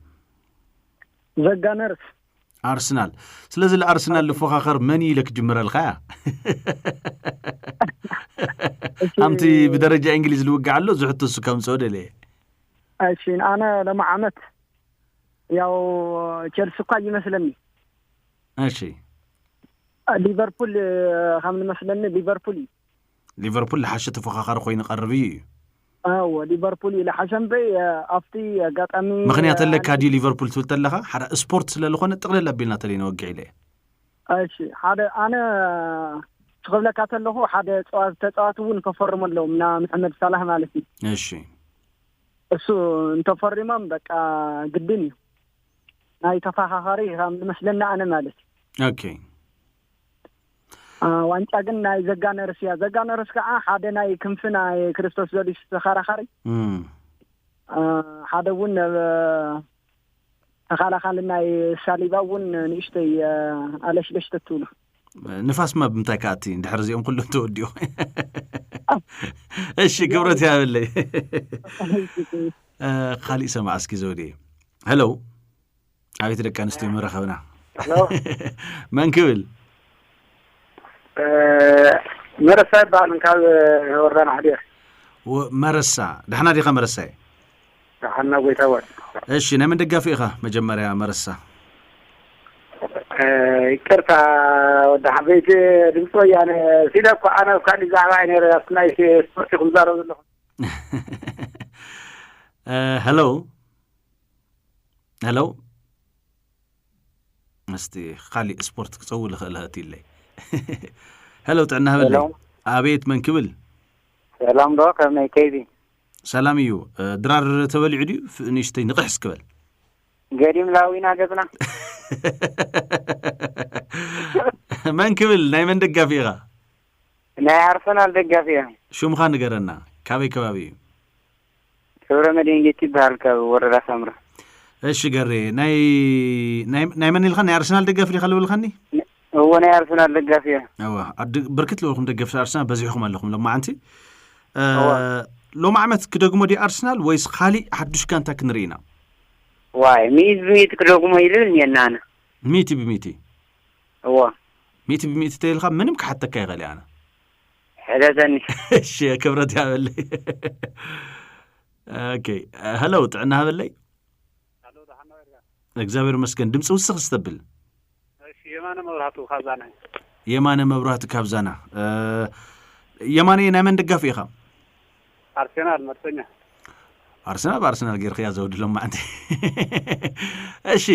زغانرس ارسنال ስለዚህ ለአርሰናል ለፎኻኸር ማን ይልክ ጅምራ الخያ أمتي بدرجة إنجليز لوقع له زحت السكام سودة ليه؟ أشين أنا لما عمت ياو تشيلسي قاعد مثلني. أشي. ليفربول خامل مثلني ليفربول لحشة فخاخر خوين قربي. ليفربول لحشن بي أفتي قات أمي. مخنيات لك هذه ليفربول تقول لها حرا سبورت للخونة تغلى بيننا تلين وقع ليه. أشي هذا أنا شغل لك أتله حدا تتعاطون كفرم لهم نا محمد صلاح مالتي. إيشي. سو أنت فرمام بك قدني. ناي تفاخري هم مثلنا أنا مالتي. أوكي. وأنت أجن ناي زجانا رس كأ حدا ناي كم في ناي كريستوس جوديس خاري. حدا ون خال ناي ساليبا ون نشتي على شلش تطوله. نفاس ما بمتاكاتي ندحر زيهم كلهم توديو ايش كبرت يا بلي خالي سمع اسكي زودي هلو عايت لك كان استي مرخبنا من كبل مرسا بعد من كان ورانا عليه ومرسا دحنا دي مرسا دحنا ويتاوت ايش نمن دغافيخه مجمريا مرسا كرتا وده حبيت دمتو يعني سيدك أنا كان زعما يعني رأسنا سبورت خمسة له هلو مستي خالي سبورت تصور لهاتي لي هلو تعنا هبل أبيت من كبل سلام دوك من كيدي سلام يو درار تبلعدي نيشتي نقحس كبل قديم لاوينا قدنا من كبل ناي من دقافيها ناي أرسنال دقافيها شو مخان نقرنا كابي سورة مدينة تبهالك ورد سمرة ايش قري ناي من الخني أرسنال دقافي خلوا الخني هو ناي أرسنال دقافيها بركت لكم دقافي أرسنال بزيحكم لكم لما أنت لو ما عملت كدقمو دي أرسنال ويس خالي حدوش كان تاك نرينا واي ميت كدقمو يلين ينانا ميتي بميتي هو ميتي بميتي تيلخا منمك حتى كاي غالي أنا حدثني الشيء كبرت يا بلي اوكي هلو تعنا هبلي هلو دحنا ورغا እግዚአብሔር መስገን ድምጽ ውስጥ ስተብል እሺ የማነ መብራቱ ካብዛና የማነ መብራቱ ካብዛና የማነ የናመን ደጋፊ ይኻ አርሰናል መርሰኛ አርሰናል ገርክ ያዘውድ ለማ አንተ እሺ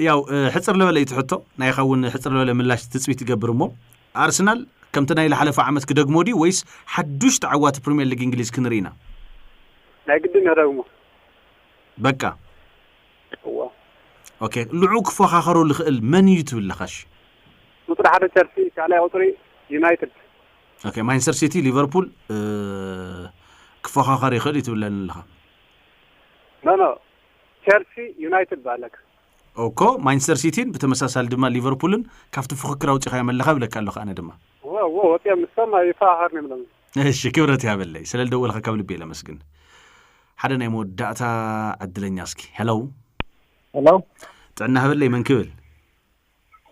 ያው ሕጽር ለበለ ይትሕቶ ናይ ኻውን ሕጽር ለበለ ምላሽ ትጽቢት ይገብርሞ አርሰናል ከምተና ኢላ ሓለፈ ዓመት ክደግሞዲ ወይስ ሓዱሽ ተዓዋት ፕሪሚየር ሊግ እንግሊዝ ክንሪና نقدر نرجمه بكا اوكي لعوك فخاخرو الخل من يتبل لخش مطرح هذا تشيلسي على اوتري يونايتد اوكي مانشستر سيتي ليفربول كفخاخر يخل يتبل لها لا تشيلسي يونايتد بالك اوكو مانشستر سيتي بتمساسال دما ليفربولن كافت فخكر اوطي خا يملخا بلك الله انا دما هو وطي مسما يفاهرني من ايش كبرت يا بلي سلال دول خا كبل بيلا مسكن حدا ناي مودعتا عدلني اسكي هلو تعنا هبلي من كبل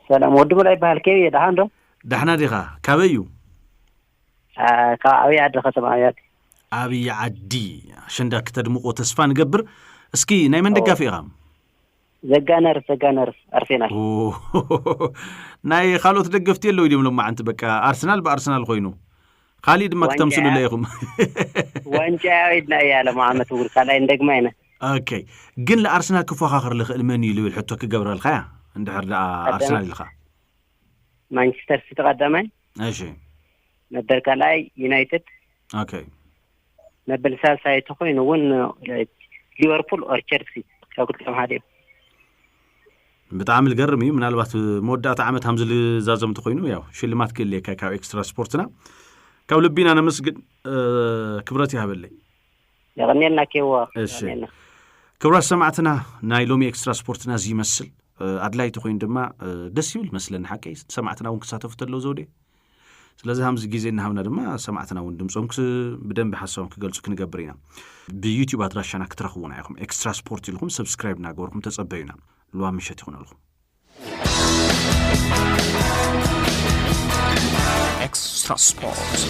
سلام ودو لاي بالكي دهاندو دحنا ديخا كابيو كابي عد ختم ايات ابي عدي شندك تدمقو تسفا نقبر اسكي ناي من دقافي غام زغانر ارسنال ناي خالوت دقفتي لو يديم لما انت بقى ارسنال بارسنال خوينو خالد ما تمثلوا ليكم وانت عيدنا يا لمعمت وقول خلاي ندقمينا اوكي قل لارسنال كفخاخر لخ الماني لو الحطو كغبر الخيا عند حر ارسنال الخا مانشستر سيتي قدامي ماشي نبل كلاي يونايتد اوكي نبل سالساي تخوين ون ليفربول او تشيلسي قلت لهم هذه بتعامل قرمي من الوقت مودات عامت همزل زازم تخوينو ياو شلمات كلي كاو اكسترا سبورتنا كاو لبينا انا مسجد كبرتي هبلي يغني لنا كيوا كبرات سمعتنا نايلومي اكسترا سبورتنا زي مسل ادلاي تخوين دما دس يብል مسلنا حقي سمعتنا ونكساتفت له زودي ስለዚህ همز ጊዜና ሀብና ድማ ሰማዕትና ወንድምጾም በደንብ ሐሳቡን ከገልጹ ክንገብርና በዩቲዩብ አድራሻና ክትረኽቡና ይኹም ኤክስትራ ስፖርት ይልኩም ሰብስክራይብ ናገርኩም ተጸበዩና ሉዋ ምሽት ይኹንልኩም ኤክስትራ ስፖርት